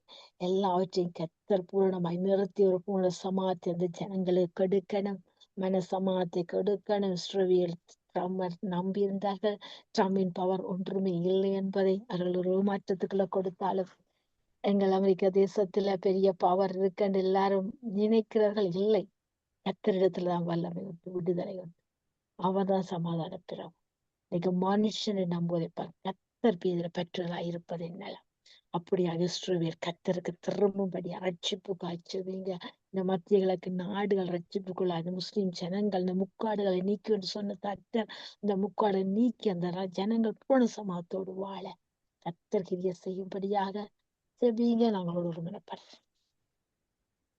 Speaker 1: எல்லாவற்றையும் கர்த்தர் பூரணமாய் நிறுத்தி ஒரு பூர்ண சமாதி அந்த ஜனங்களுக்கு கொடுக்கணும். மன சமாதி கொடுக்கணும். இஸ்ரவேல் ட்ரம்ப் நம்பியிருந்தார்கள். ட்ரம்பின் பவர் ஒன்றுமே இல்லை என்பதை அவர்கள் ஒரு மாற்றத்துக்குள்ள கொடுத்தாலும் எங்கள் அமெரிக்க தேசத்துல பெரிய பவர் இருக்குன்னு எல்லாரும் நினைக்கிறார்கள். இல்லை, கர்த்தரிடத்துலதான் வல்லமை உண்டு, விடுதலை உண்டு. அவர்தான் சமாதான பிறகு. இன்னைக்கு மனுஷனை நம்புவதை கர்த்தர் பேரில் பெற்றதா இருப்பது என்னலாம். அப்படியாக இஸ்ரவேல் கர்த்தருக்கு திரும்பும்படி ரட்சிப்பு காய்ச்சுவீங்க. இந்த மத்திய கிழக்கு நாடுகள் ரட்சிப்புக்குள்ளாது. முஸ்லிம் ஜனங்கள் இந்த முக்காடுகளை நீக்கி என்று சொன்ன கர்த்தர் இந்த முக்காடை நீக்கி அந்த ஜனங்கள் பூர்ண சமாதத்தோடு வாழ கர்த்தர் கிரியை செய்யும்படியாக செபிங்க. நாங்களோட ஒரு மனப்படுறோம்.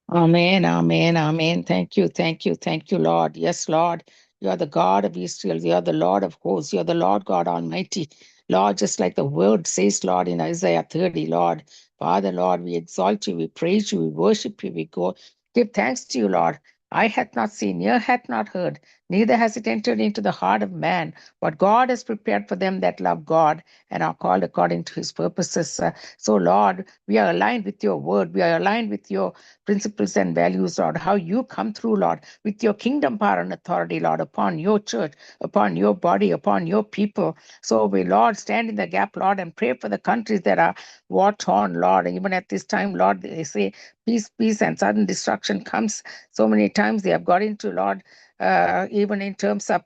Speaker 2: Amen, amen, amen. Thank you, thank you, thank you, Lord. Yes, Lord. You are the God of Israel. You are the Lord of hosts. You are the Lord God Almighty. Lord, just like the word says, Lord, in Isaiah 30, Lord. Father, Lord, we exalt you, we praise you, we worship you, we go give thanks to you, Lord. Eye hath not seen, ear hath not heard, neither has it entered into the heart of man what God has prepared for them that love God and are called according to his purposes. So, Lord, we are aligned with your word. We are aligned with your principles and values, Lord, how you come through, Lord, with your kingdom power and authority, Lord, upon your church, upon your body, upon your people. So we, Lord, stand in the gap, Lord, and pray for the countries that are war-torn, Lord. Even at this time, Lord, they say peace, peace, and sudden destruction comes. So many times they have got into, Lord, even in terms of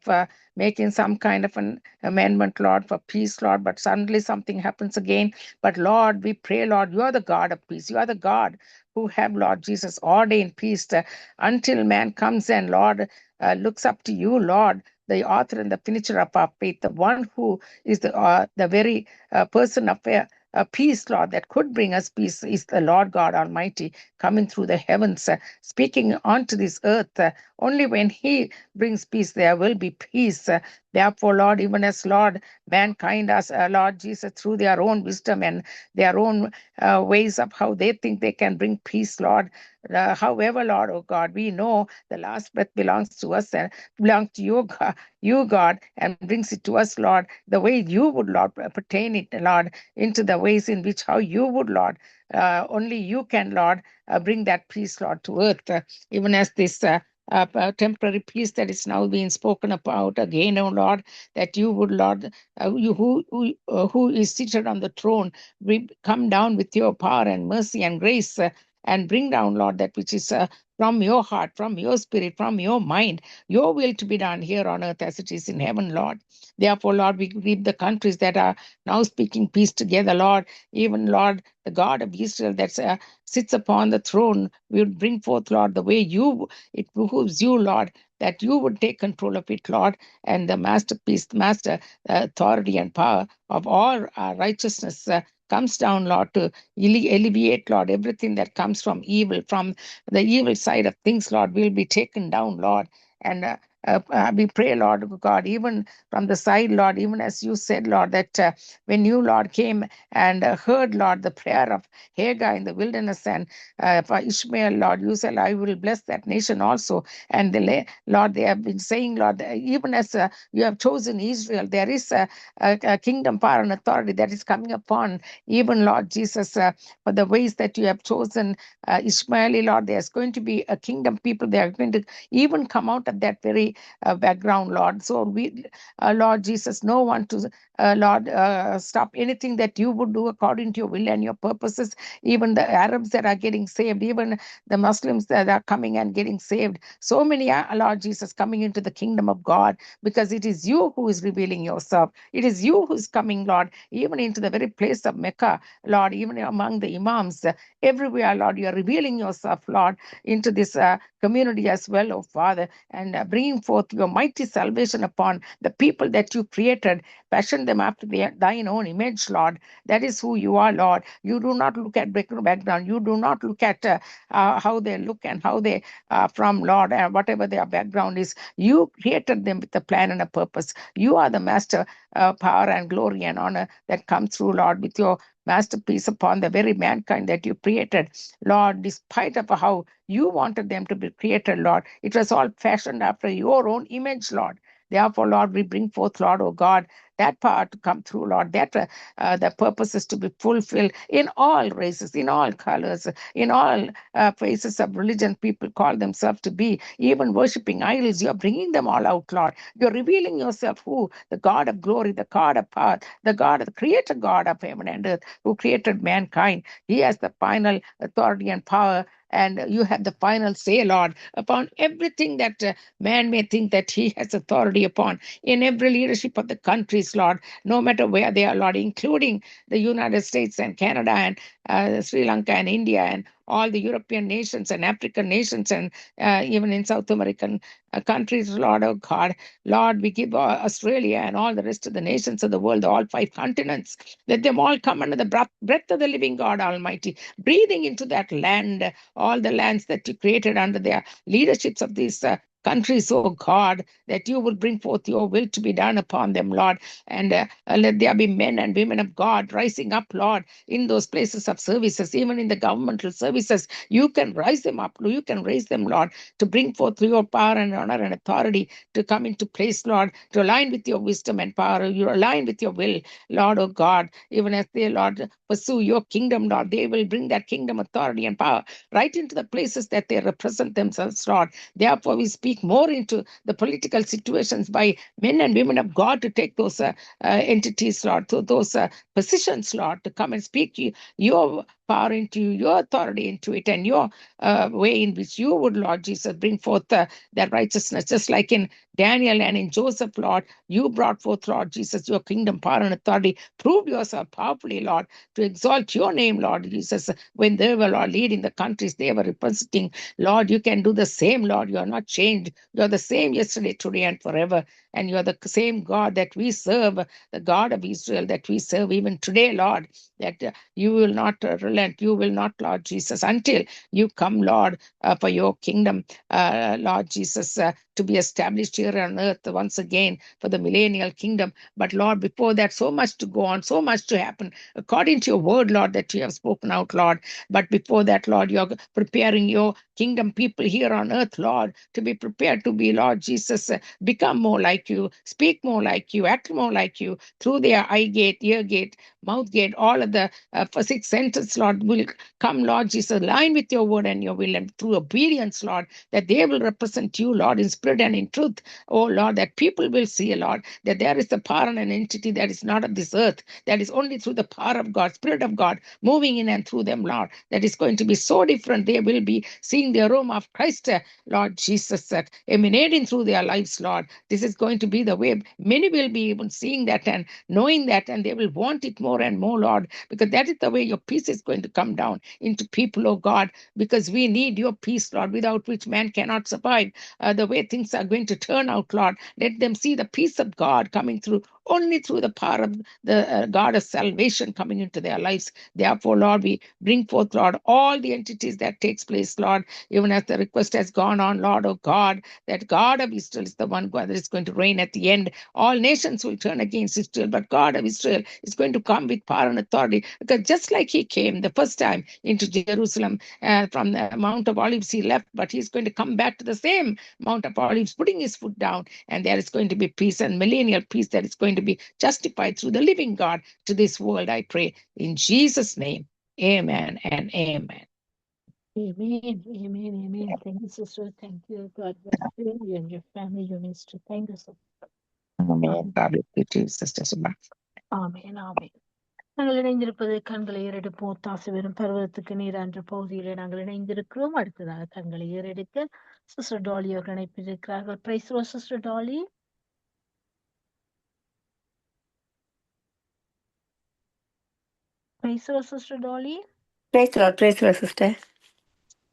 Speaker 2: making some kind of an amendment, Lord, for peace, Lord, but suddenly something happens again. But Lord, we pray, Lord, you are the God of peace. You are the God who have, Lord Jesus, ordained peace until man comes and, Lord, looks up to you, Lord, the author and the finisher of our faith, the one who is the very person of peace, Lord, that could bring us peace is the Lord God Almighty coming through the heavens, speaking onto this earth. Only when he brings peace, there will be peace. Therefore, Lord, even as, Lord, mankind as Lord Jesus, through their own wisdom and their own ways of how they think they can bring peace, Lord. However, Lord, oh God, we know the last breath belongs to us and belongs to you, God, and brings it to us, Lord, the way you would, Lord, pertain it, Lord, into the ways in which how you would, Lord. Only you can, Lord, bring that peace, Lord, to earth, even as this temporary peace that is now being spoken about again, oh Lord, that you would, Lord, you who is seated on the throne, come down with your power and mercy and grace and bring down, Lord, that which is from your heart, from your spirit, from your mind, your will to be done here on earth as it is in heaven, Lord. Therefore, Lord, we grieve the countries that are now speaking peace together, Lord. Even, Lord, the God of Israel that sits upon the throne will bring forth, Lord, the way it behooves you, Lord, that you would take control of it, Lord, and the masterpiece, master authority and power of all righteousness comes down, Lord, to alleviate, Lord, everything that comes from evil, from the evil side of things, Lord, will be taken down, Lord, and
Speaker 6: we pray, Lord God, even from the side, Lord, even as you said, Lord, that when you, Lord, came and heard, Lord, the prayer of Hagar in the wilderness and for Ishmael, Lord, you said, I will bless that nation also. And Lord, they have been saying, Lord, even as you have chosen Israel, there is a kingdom, power, and authority that is coming upon even, Lord Jesus, for the ways that you have chosen Ishmaeli, Lord. There's going to be a kingdom people. They are going to even come out of that very background, Lord. So we, Lord Jesus, no one to, Lord, stop anything that you would do according to your will and your purposes. Even the Arabs that are getting saved, even the Muslims that are coming and getting saved. So many are, Lord Jesus, coming into the kingdom of God, because it is you who is revealing yourself. It is you who is coming, Lord, even into the very place of Mecca, Lord, even among the imams, everywhere, Lord, you are revealing yourself, Lord, into this community as well, oh Father, and bringing forth your mighty salvation upon the people that you created, fashioned them after thine own image, Lord. That is who you are, Lord. You do not look at background. You do not look at how they look and how they are from, Lord, and whatever their background is. You created them with a plan and a purpose. You are the master power and glory and honor that come through, Lord, with your masterpiece upon the very mankind that you created, Lord, despite of how you wanted them to be created, Lord. It was all fashioned after your own image, Lord. Therefore, Lord, we bring forth, Lord, oh God, that power to come through, Lord, that the purpose is to be fulfilled in all races, in all colors, in all faces of religion. People call themselves to be, even worshiping idols. You're bringing them all out, Lord. You're revealing yourself who? The God of glory, the God of power, the God of the creator God of heaven and earth, who created mankind. He has the final authority and power, and you have the final say, Lord, upon everything that man may think that he has authority upon, in every leadership of the countries, Lord, no matter where they are, Lord, including the United States and Canada and Sri Lanka and India and all the European nations and African nations and even in South American countries, Lord, oh God. Lord, we give Australia and all the rest of the nations of the world, all 5 continents, let them all come under the breath of the living God Almighty, breathing into that land, all the lands that you created under their leaderships of these countries, oh God, that you will bring forth your will to be done upon them, Lord. And let there be men and women of God rising up, Lord, in those places of services, even in the governmental services. You can rise them up. You can raise them, Lord, to bring forth your power and honor and authority to come into place, Lord, to align with your wisdom and power. You align with your will, Lord, oh God. Even as they, Lord, pursue your kingdom, Lord, they will bring that kingdom authority and power right into the places that they represent themselves, Lord. Therefore, we speak more into the political situations by men and women of God to take those entities, Lord, to those positions, Lord, to come and speak your power into your authority into it, and your way in which you would, Lord Jesus, bring forth that righteousness, just like in Daniel and in Joseph, Lord. You brought forth, Lord Jesus, your kingdom, power, and authority. Prove yourself powerfully, Lord, to exalt your name, Lord Jesus. When they were, Lord, leading the countries, they were representing, Lord, you can do the same, Lord. You are not changed. You are the same yesterday, today, and forever. And you are the same God that we serve, the God of Israel that we serve even today, Lord, that you will not relent. You will not, Lord Jesus, until you come, Lord, for your kingdom, Lord Jesus, to be established here on earth once again for the millennial kingdom. But Lord, before that, so much to go on, so much to happen according to your word, Lord, that you have spoken out, Lord. But before that, Lord, you're preparing your kingdom people here on earth, Lord, to be prepared to be, Lord Jesus, become more like you, speak more like you, act more like you through their eye gate, ear gate, mouth gate, all of the 6 senses, Lord, will come, Lord Jesus, align with your word and your will, and through obedience, Lord, that they will represent you, Lord, in spirit and in truth. Oh, Lord, that people will see, Lord, that there is a power and an entity that is not of this earth, that is only through the power of God, Spirit of God, moving in and through them, Lord, that is going to be so different. They will be seeing the aroma of Christ, Lord Jesus, emanating through their lives, Lord. This is going to be the way. Many will be even seeing that and knowing that, and they will want it more and more, Lord, because that is the way your peace is going to come down into people, oh God, because we need your peace, Lord, without which man cannot survive. The way things are going to turn out, Lord, let them see the peace of God coming through only through the power of the God of salvation coming into their lives. Therefore, Lord, we bring forth, Lord, all the entities that takes place, Lord, even as the request has gone on, Lord, oh God, that God of Israel is the one that is going to reign at the end. All nations will turn against Israel, but God of Israel is going to come with power and authority, because just like he came the first time into Jerusalem from the Mount of Olives, he left, but he's going to come back to the same Mount of Olives, putting his foot down, and there is going to be peace and millennial peace that is going to be justified through the living God to this world, I pray. In Jesus' name, amen and amen.
Speaker 1: Amen. Amen. Amen. Thank you, sister. Thank you. God bless you and your family, your ministry. Thank you so much.
Speaker 6: Amen. God bless you too, Sister Subha.
Speaker 1: ஆமென். ஆமென். நாங்கள் இணைந்திருப்பது கண்களை ஏறெடுப்போம் ஒத்தாசை வரும் பருவத்துக்கு நீர் என்ற பகுதியிலே நாங்கள் இணைந்திருக்கிறோம். அடுத்ததாக கண்களை ஏறெடுக்க சிஸ்டர் டாலி அவர்கள் இணைப்பிருக்கிறார்கள். Praise sister Dolly. Praise sister Dolly.
Speaker 5: Praise the Lord, sister.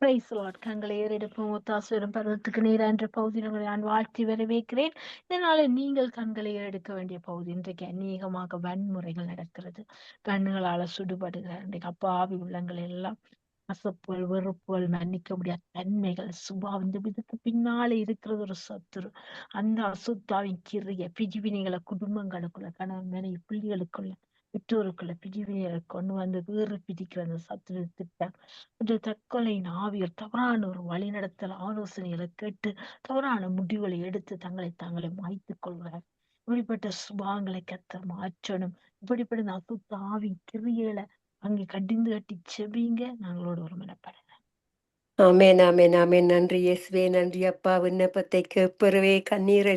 Speaker 1: Praise lord. கண்களை ஏறெடுப்போம் ஒத்தாசை வரும் பருவத்துக்கு நீர் என்ற பகுதியில் உங்களை நான் வாழ்த்தி வரவேற்கிறேன். இதனால நீங்கள் கண்களை ஏறெடுக்க வேண்டிய பகுதி. இன்றைக்கு அநேகமாக வன்முறைகள் நடக்கிறது. கண்ணுகளால சுடுபடுகிறார். இன்றைக்கு அப்பாவி உள்ளங்கள் எல்லாம் அசப்புகள், வெறுப்புகள், மன்னிக்க முடியாத தன்மைகள், சுபாவம், இந்த இதுக்கு பின்னாலே இருக்கிறது ஒரு சத்துரு. அந்த அசுத்தாவின் கிரிய பிரிவினைகளை குடும்பங்களுக்குள்ள, கணவன் மனைவி பிள்ளைகளுக்குள்ள, பெற்றோருக்குள்ள பிரிவினைகளை கொண்டு வந்து வேறு பிரிக்கிற அந்த சத்துரு திட்டம், இந்த தற்கொலையின் ஆவியர் தவறான ஒரு வழிநடத்தல் ஆலோசனைகளை கேட்டு தவறான முடிவுகளை எடுத்து தங்களை மாய்த்துக் கொள்கிறார். இப்படிப்பட்ட சுபாவங்களை கத்த மாற்றணும். இப்படிப்பட்ட இந்த அசுத்த ஆவின் கிரியைகளை அங்கே கடிந்து கட்டி செவிங்க. நாங்களோட ஒரு மனப்பட
Speaker 5: ஆமென், ஆமென், ஆமென். நன்றி இயேசுவே, நன்றி அப்பா. விண்ணப்பத்தை கேட்பறவே, கண்ணீரை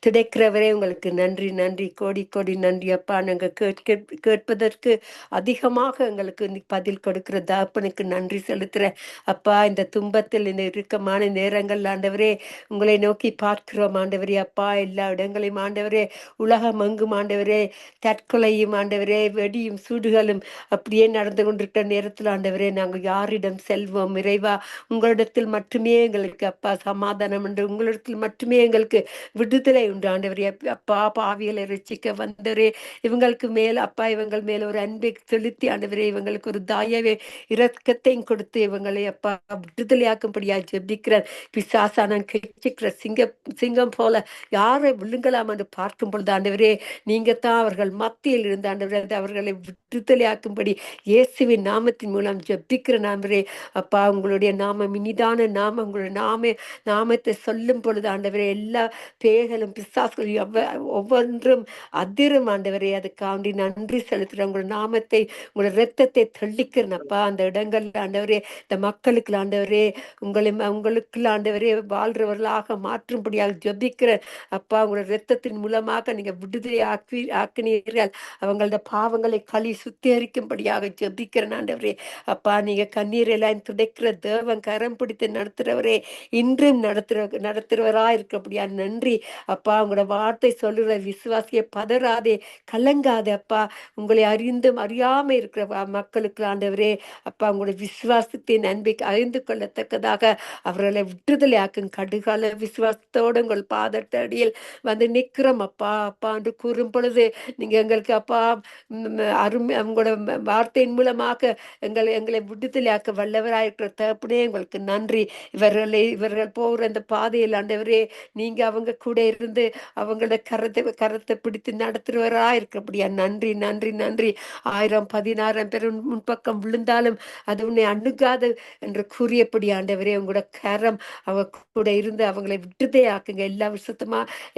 Speaker 5: துடைக்கிறவரே, உங்களுக்கு நன்றி, நன்றி, கோடி கோடி நன்றி அப்பா. நாங்கள் கேட்பதற்கு அதிகமாக எங்களுக்கு பதில் கொடுக்கிற தகப்பனுக்கு நன்றி செலுத்துறேன் அப்பா. இந்த துன்பத்தில், இந்த இறுக்கமான நேரங்கள் ஆண்டவரே உங்களை நோக்கி பார்க்கிறோம் ஆண்டவரே அப்பா. எல்லா இடங்களையும் ஆண்டவரே, உலகம் எங்கும் ஆண்டவரே, தற்கொலையும் ஆண்டவரே, வெடியும் சூடுகளும் அப்படியே நடந்து கொண்டிருக்கிற நேரத்தில் ஆண்டவரே, நாங்கள் யாரிடம் செல்வோம்? இறைவா, உங்களிடத்தில் மட்டுமே எங்களுக்கு அப்பா சமாதானம் உண்டு. உங்களிடத்தில் மட்டுமே எங்களுக்கு விடுதலை உண்டு ஆண்டவரே அப்பா. பாவிகளை ரட்சிக்க வந்தவரே, இவங்களுக்கு மேல் அப்பா, இவங்கள் மேல ஒரு அன்பை செலுத்தி ஆண்டவரே, இவங்களுக்கு ஒரு தாயவே இரக்கத்தையும் கொடுத்து இவங்களை அப்பா விடுதலையாக்கும்படியா ஜெபிக்கிறார். பிசாசான கெச்சிக்கிற சிங்கம் போல யாரை விழுங்கலாம் என்று பார்க்கும் பொழுது ஆண்டவரே, நீங்க தான் அவர்கள் மத்தியில் இருந்த ஆண்டவரே, அவர்களை விடுதலையாக்கும்படி இயேசுவின் நாமத்தின் மூலம் ஜெபிக்கிற ஆண்டவரே அப்பா. உங்களுடைய நாமம் இனிதான நாமம். உங்களுடைய நாமத்தை சொல்லும் பொழுது ஆண்டவரே, எல்லா பேய்களும் பிசாசுகளும் ஒவ்வொன்றும் அதிரும் ஆண்டவரே. அதுக்காண்டி நன்றி செலுத்துறேன். உங்களோட நாமத்தை, உங்களோட இரத்தத்தை தெளிக்கிறனப்பா அந்த இடங்கள்ல ஆண்டவரே. இந்த மக்களுக்கு ஆண்டவரே, உங்களுக்கு ஆண்டவரே வாழ்றவர்களாக மாற்றும்படியாக ஜெபிக்கிறேன் அப்பா. உங்களோட இரத்தத்தின் மூலமாக நீங்க விடுதலை ஆக்கினீர்கள். அவங்களோட பாவங்களை சுத்திகரிக்கும்படியாக ஜெபிக்கிறேன் ஆண்டவரே அப்பா. நீங்க கண்ணீர் எல்லாம் துடைக்கிற தேவன், கரம் பிடித்து நடத்துறவரே, இன்றும் நடத்துறவரா இருக்கப்படியா நன்றி அப்பா. உங்களோட வார்த்தை சொல்லுற விசுவாசியை பதறாதே, கலங்காதே அப்பா. உங்களை அறிந்தும் அறியாம இருக்கிற மக்களுக்கு ஆண்டவரே அப்பா, உங்களுடைய விசுவாசத்தின் அன்பை அறிந்து கொள்ளத்தக்கதாக அவர்களை விடுதலை ஆக்கும். கடுகால விசுவாசத்தோடு உங்கள் பாதத்தடியில் வந்து நிற்கிறோம் அப்பா. அப்பா என்று கூறும் பொழுது நீங்க எங்களுக்கு அப்பா அருமை உங்களோட வார்த்தையின் மூலமாக எங்களை விடுதலையாக்க வல்லவராயிருக்கிற தகப்பனே, உங்களுக்கு நன்றி. இவர்கள் போகிற அந்த பாதையில் ஆண்டவரே, நீங்க அவங்க கூட இருந்து அவங்களோட கரத்தை பிடித்து நடத்துறவரா இருக்கப்படியா நன்றி, நன்றி, நன்றி. 1000-10,000 பேர் முன்பக்கம் விழுந்தாலும் அது உன்னை அணுகாது என்று கூறியபடி ஆண்டவரே, உங்களோட கரம் அவங்க கூட இருந்து அவங்களை விடுதலையாக்குங்க.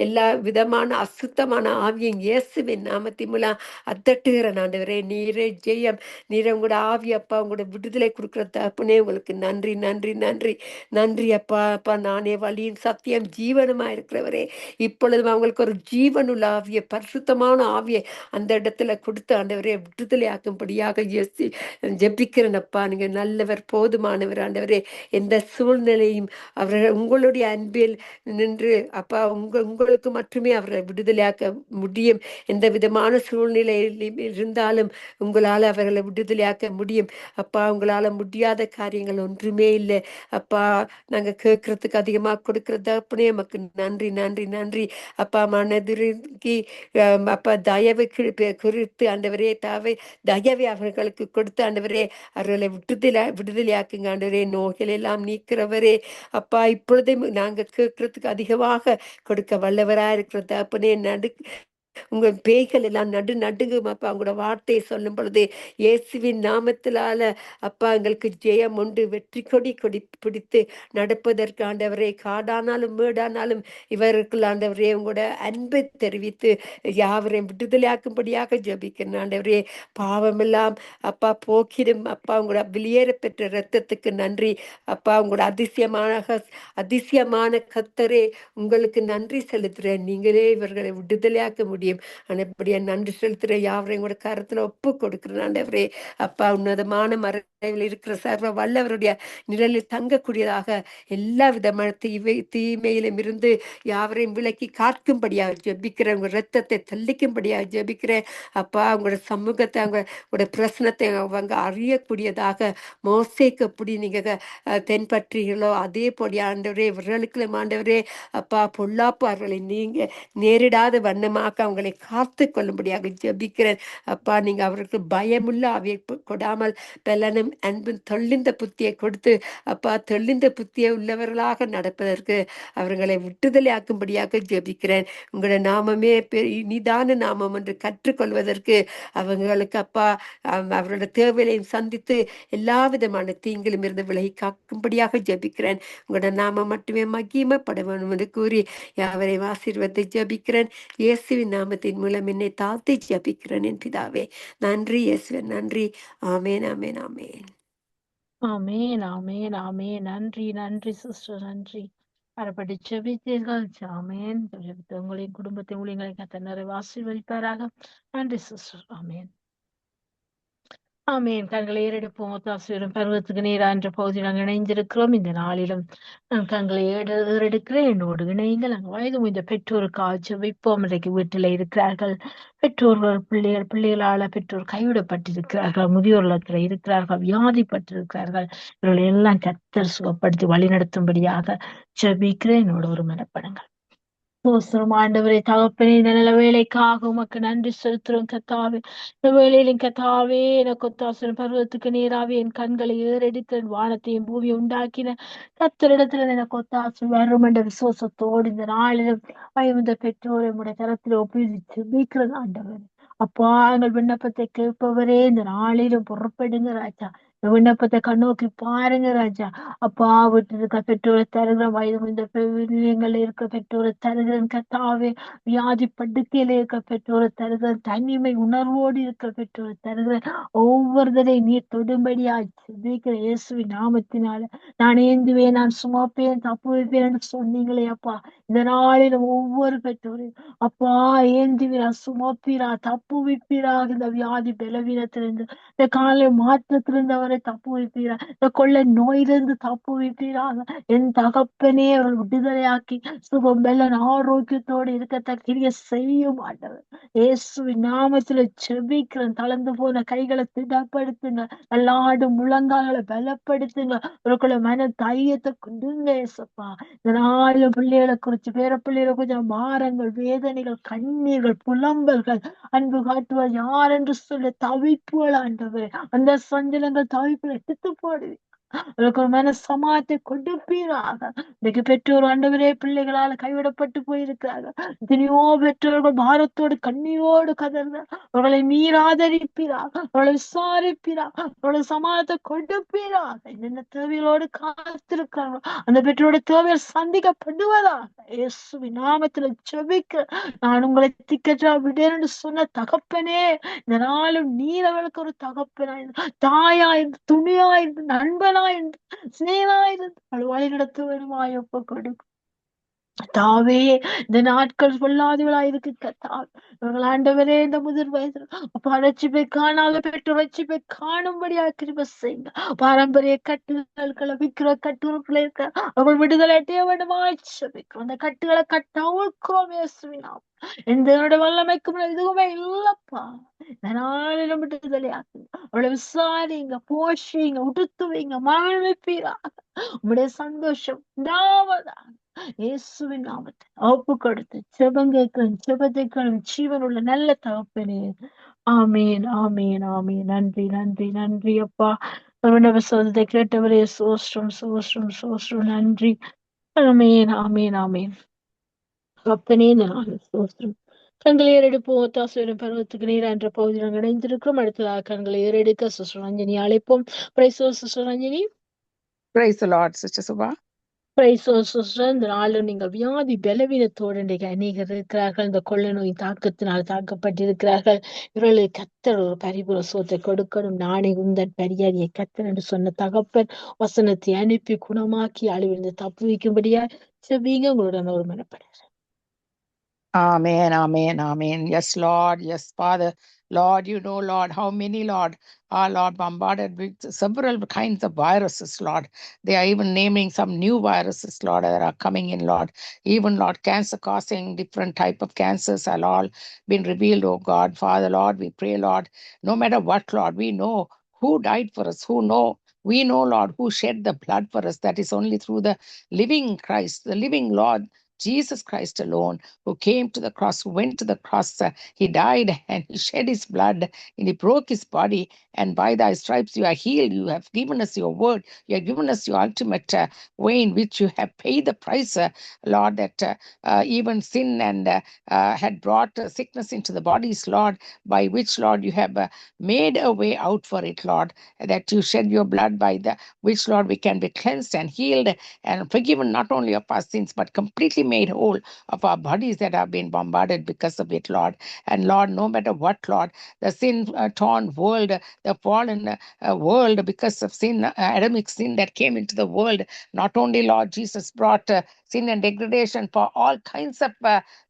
Speaker 5: எல்லா விதமான அசுத்தமான ஆவியும் இயேசுவின் நாமத்தின் மூலம் அத்தட்டுகிற ஆண்டவரே. நீரே ஜெயம், நீரை உங்களோட ஆவி அப்பா, உங்களோட விடுதலை கொடுக்குற தகப்பனே, உங்களுக்கு நன்றி, நன்றி, நன்றி, நன்றி அப்பா. அப்பா, நானே வழியும் சத்தியம் ஜீவனுமா இருக்கிறவரே, இப்பொழுதும் அவங்களுக்கு ஒரு ஜீவனுள்ள ஆவியை, பரிசுத்தமான ஆவியை அந்த இடத்துல கொடுத்து ஆண்டவரே விடுதலை ஆக்கும்படியாக ஜெபிக்கிறேன் அப்பா. நீங்க நல்லவர், போதுமானவர் ஆண்டவரே. எந்த சூழ்நிலையும் அவர்கள் உங்களுடைய அன்பில் நின்று அப்பா, உங்களுக்கு மட்டுமே அவரை விடுதலையாக்க முடியும். எந்த விதமான சூழ்நிலையில் இருந்தாலும் உங்களால் அவர்களை விடுதலையாக்க முடியும் அப்பா. உங்களால் முடியாத காரியங்கள் ஒன்றுமே இல்லை அப்பா. நாங்க கேட்கறதுக்கு அதிகமா கொடுக்கிற தகப்பனே உமக்கு நன்றி நன்றி நன்றி அப்பா. மனதுருகி அப்பா தயவு குறித்து ஆண்டவரே தாவை தயவை அவர்களுக்கு கொடுத்து ஆண்டவரே அவர்களை விடுதலையாக்குங்க ஆண்டவரே. நோய்கள் எல்லாம் நீக்கிறவரே அப்பா. இப்பொழுதே நாங்க கேட்கறதுக்கு அதிகமாக கொடுக்க வல்லவராக இருக்கிற தகப்பனே உங்க பேய்கள் எல்லாம் நடுங்கும் அப்பா. உங்களோட வார்த்தையை சொல்லும் பொழுது இயேசுவின் நாமத்திலால அப்பா எங்களுக்கு ஜெயம் உண்டு. வெற்றி கொடி பிடித்து நடப்பதற்கு ஆண்டவரே காடானாலும் மேடானாலும் இவர்கள் ஆண்டவரே உங்களோட அன்பை தெரிவித்து யாவரையும் விடுதலையாக்கும்படியாக ஜபிக்கிறேன் ஆண்டவரே. பாவமெல்லாம் அப்பா போக்கிடும் அப்பா. உங்களோட வெளியேற பெற்ற இரத்தத்துக்கு நன்றி அப்பா. உங்களோட அதிசயமான கத்தரே உங்களுக்கு நன்றி செலுத்துறேன். நீங்களே இவர்களை விடுதலையாக்க முடியும். அப்படியே நன்றி செலுத்துற யாவரையும் கூட கருத்துல ஒப்பு கொடுக்கிறேன் ஆண்டவரே அப்பா. உன்னதமான மறைவில் இருக்கிற சர்வ வல்லவருடைய நிழலில் தங்கக்கூடியதாக எல்லா விதமான தீமையிலும் இருந்து யாவரையும் விலக்கி காக்கும்படியாக ஜெபிக்கிறேன். உங்க ரத்தத்தை தெளிக்கும்படியாக ஜெபிக்கிறேன் அப்பா. உங்களோட சமூகத்தை உங்களோட பிரசனத்தை அவங்க அறியக்கூடியதாக மோசேக்கு எப்படி நீங்க தென்பற்றீங்களோ அதே போடி ஆண்டவரே இவர்களுக்கு ஆண்டவரே அப்பா பொல்லாப்பு அவர்களை நீங்க நேரிடாத வண்ணமாக அவங்களை காத்து கொள்ளும்படியாக ஜெபிக்கிறேன் அப்பா. நீங்க அவர்களுக்கு பயமுள்ள அவை கொடாமல் பலனும் அன்பும் தெளிந்த புத்தியை கொடுத்து அப்பா தெளிந்த புத்தியை உள்ளவர்களாக நடப்பதற்கு அவர்களை விடுதலையாக்கும்படியாக ஜெபிக்கிறேன். உங்களோட நாமமே இனிதான நாமம் என்று கற்றுக்கொள்வதற்கு அவங்களுக்கு அப்பா அவரோட தேவையையும் சந்தித்து எல்லா விதமான தீங்கிலும் இருந்து விலகி காக்கும்படியாக ஜெபிக்கிறேன். உங்களோட நாமம் மட்டுமே மகிமைப்பட வேண்டும் என்று கூறி யாவரையும் ஆசீர்வாதத்தை ஜெபிக்கிறேன். இயேசுவின் நாமத்தின் மூலம் என்னை தாழ்த்தி ஜெபிக்கிறேன் என் பிதாவே. நன்றி இயேசுவே நன்றி. ஆமேன் ஆமேன் ஆமேன்.
Speaker 1: ஆமேன் ஆமேன் ஆமேன். நன்றி நன்றி சிஸ்டர், நன்றி. மறுபடி செபித்தீர்கள். ஆமேன். ஜெபித்த உங்களையும் குடும்பத்தை ஊழியங்களை கத்த நிறைவு ஆசீர்வதிப்பாராக. நன்றி சிஸ்டர். ஆமேன் ஆமேன். கண்களை ஏறெடுப்போம். தாசிரும் பருவத்துக்கு நேரா என்ற பகுதியில் நாங்கள் இணைந்திருக்கிறோம். இந்த நாளிலும் நான் கண்களை ஏறெடுக்கிறேன். என்னோடு இணையுங்கள். நாங்கள் வயது முதிர்ந்த பெற்றோருக்காக ஜெபிப்போம். இன்றைக்கு வீட்டில் இருக்கிறார்கள் பெற்றோர்கள், பிள்ளைகளால பெற்றோர் கைவிடப்பட்டிருக்கிறார்கள், முதியோர் இல்லத்தில் இருக்கிறார்கள், வியாதிப்பட்டிருக்கிறார்கள். இவர்களை எல்லாம் கர்த்தர் சுகப்படுத்தி வழிநடத்தும்படியாக ஜெபிக்கிறேன். என்னோட ஒரு மனப்படுங்கள். சோஸ்திரம் ஆண்டவரே தகப்பனே, இந்த நல்ல வேலைக்காக உமக்கு நன்றி செலுத்துறோம் கத்தாவே. இந்த வேலையிலும் கத்தாவே எனக்கு ஒத்தாசனம் பருவத்துக்கு நேராவே என் கண்களை ஏறெடுத்து வானத்தையும் பூமியை உண்டாக்கின கத்தரிடத்துல எனக்கு ஒத்தாசு வரும் என்ற விசுவாசத்தோடு இந்த நாளிலும் வயமுந்த பெற்றோரை உடைய கரத்தில் ஒப்புவித்து மீக்கிறது ஆண்டவர். அப்பா எங்கள் விண்ணப்பத்தை கேட்பவரே இந்த நாளிலும் பொறுப்படுங்க ராஜா. இந்த விண்ணப்பத்தை கண்ணோக்கி பாருங்க ராஜா. அப்பா விட்டு இருக்க பெற்றோரை தருகிற வயது இந்த பிள்ளைங்கள் இருக்க பெற்றோரை தருகிறேன் கத்தாவே. வியாதி படுக்கையில இருக்க பெற்றோரை தருகிறேன். தனிமை உணர்வோடு இருக்க பெற்றோரை தருகிறேன். ஒவ்வொருத்தரை நீர் தொடும்படியா ஜெபிக்கிற இயேசுவின் நாமத்தினால நான் ஏந்துவேன், நான் சுமப்பேன், தப்பு வைப்பேன் என்று சொன்னீங்களே அப்பா. இந்த நாளில் ஒவ்வொரு பெற்றோரையும் அப்பா ஏந்துவீரா, சுமப்பீரா, தப்பு வைப்பீரா. இந்த வியாதி பலவீனத்திலிருந்து, இந்த காலை மாற்றத்திலிருந்து அவரை தப்பு வைப்பீரா. இந்த கொள்ளை நோயிலிருந்து தப்பு வைப்பீராக என் தகப்பனே. அவர்கள் விடுதலையாக்கி சுகம் பலன் ஆரோக்கியத்தோடு இருக்கத்தக்க செய்யும் ஆண்டவர். இயேசுவின் நாமத்துல செபிக்கிறேன். தளர்ந்து போன கைகளை திடப்படுத்துங்க, நல்லாடு முழங்கால்களை பலப்படுத்துங்க, அவர்களுக்குள்ள மன தைரியத்தை கொண்டுங்க ஏசப்பா. இந்த நாலு பிள்ளைகளை குறிச்சு, பேர பிள்ளைகளை குறிச்சு பாரங்கள், வேதனைகள், கண்ணீர்கள், புலம்பல்கள், அன்பு காட்டுவார் யார் என்று சொல்ல தவிப்புகள் ஆண்டவர். அந்த சஞ்சலங்கள் தவிப்புகளை எடுத்து போடுது. அவருக்கு ஒரு மன சமாத்தை கொடுப்பீராக. இன்னைக்கு பெற்றோர் ஆண்டவரே பிள்ளைகளால் கைவிடப்பட்டு போயிருக்கிறார்கள். எத்தனையோ பெற்றோர்கள் பாரத்தோடு கண்ணீரோடு கதறார்கள். அவர்களை நீர் ஆதரிப்பீராக, அவர்களை விசாரிப்பீராக, அவர்களை சமாதத்தை கொடுப்பீராக. என்னென்ன தேவைகளோடு காத்திருக்கிறார்கள் அந்த பெற்றோட தேவைகள் சந்திக்கப்படுவதாக இயேசுவின் நாமத்துல ஜெபிக்க நான் உங்களை திக்கற்றா விடேன் என்று சொன்ன தகப்பனே. இந்த நாளும் நீர் அவளுக்கு ஒரு தகப்பனாயிருந்து, தாயாயிருந்து, துணியாயிருந்து, நண்பனாயிருந்து, சிநேகனாயிருந்து அவள் வழி நடத்த வேணுமாய் ஒப்பு கொடுக்கும். தாவே இந்த நாட்கள் பொல்லாதவளா இருக்கு கத்தாவே. இவர்கள் ஆண்டவரே இந்த முதிர் வயதில் அப்பா ரட்சிப்பை காணாத பெற்று ரட்சிப்பை காணும்படியா கிருபை செய்யுங்க. பாரம்பரிய கட்டுதல்களை விக்கிர கட்டுரைகளை இருக்க அவர்கள் விடுதலை அடைய வேண்டுமாய் ஜெபிக்கிறோம். அந்த கட்டுகளை கட்டவிழ்க்கிறோம் இயேசுவினால். எந்த வல்லமைக்கும் எதுவுமே இல்லப்பா. இந்த நாளிலும் விடுதலையாக்குங்க. அவளை விசாரிங்க, போஷிங்க, உடுத்துவீங்க, மகிழ்விப்பீராக. உங்களுடைய சந்தோஷம் உண்டாவதா இயேசுவின் நாமத்தை ஒப்பு கொடுத்து ஜெபம் ஜெபத்தைக்களும் ஜீவனுள்ள நல்ல தகப்பனே. ஆமீன், ஆமீன், ஆமீன். நன்றி, நன்றி, நன்றி அப்பா. சோதத்தை கேட்டவரே சோஸ்ரம், சோஸ்ரம், சோஸ்ரம். நன்றி. ஆமீன், ஆமீன், ஆமீன். அப்பனே இந்த நாள் சோஸ்ரம். கண்களை ஏறெடுப்போம். ஒத்தாசுவின் பருவத்துக்கு நீர் என்ற பகுதியில் நாங்கள் இணைந்திருக்கிறோம். அடுத்ததாக கண்களை ஏறெடுக்க சிஸ்டர் ரஞ்சனி அழைப்போம். Sister Ranjani.
Speaker 6: Praise the Lord, Sister Subha.
Speaker 1: இந்த நாளில் நீங்கள் வியாதி பலவீனத்தோடு இன்றைக்கு அநேகர் இருக்கிறார்கள். இந்த கொள்ளை நோய் தாக்கத்தினால் தாக்கப்பட்டிருக்கிறார்கள். இவர்களை கத்தர் ஒரு பரிபூர சோத்தை கொடுக்கணும். நானே உந்தன் பரியாரியை கத்தர் என்று சொன்ன தகப்பன் வசனத்தை அனுப்பி குணமாக்கி அழிவிருந்து தப்பு வைக்கும்படியா செவிங்க உங்களுடன் ஒரு மனப்படுறேன்.
Speaker 6: Amen, amen, amen. Yes, Lord. Yes, Father. Lord, you know, Lord, how many, Lord, are, Lord, bombarded with several kinds of viruses, Lord. They are even naming some new viruses, Lord, that are coming in, Lord. Even, Lord, cancer causing different type of cancers are all been revealed, oh God. Father, Lord, we pray, Lord, no matter what, Lord, we know who died for us, we know, Lord, who shed the blood for us. That is only through the living Christ, the living Lord, Jesus Christ alone, who came to the cross, who went to the cross. He died and he shed his blood and he broke his body. And by thy stripes you are healed. You have given us your word. You have given us your ultimate way in which you have paid the price, Lord, that even sin and had brought sickness into the bodies, Lord, by which, Lord, you have made a way out for it, Lord, that you shed your blood by the which, Lord, we can be cleansed and healed and forgiven not only of our sins, but completely made whole of our bodies that have been bombarded because of it, Lord. And Lord, no matter what, Lord, the sin-torn world, the fallen world because of sin, Adamic sin that came into the world, not only, Lord Jesus, brought sin and degradation for all kinds of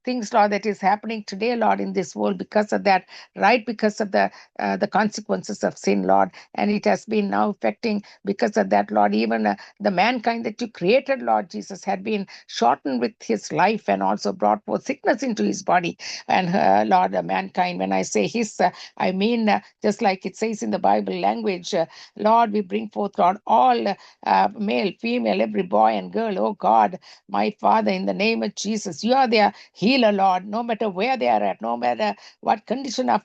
Speaker 6: things, Lord, that is happening today, Lord, in this world because of that, right, because of the consequences of sin, Lord. And it has been now affecting because of that, Lord, even the mankind that you created, Lord Jesus, had been shortened with his life and also brought forth sickness into his body. And Lord, mankind, when I say his, I mean just like it says in the Bible language, Lord, we bring forth, Lord, all male, female, every boy and girl. Oh God, my Father, in the name of Jesus, you are their healer, Lord, no matter where they are at, no matter what condition of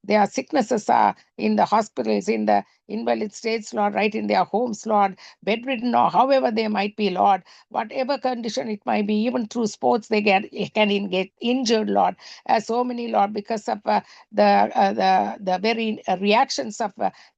Speaker 6: their sicknesses are, in the hospitals, in the invalid states, Lord, right in their homes, Lord, bedridden or however they might be, Lord, whatever condition it might be, even through sports they can get injured, Lord. So many, Lord, because of the very reactions of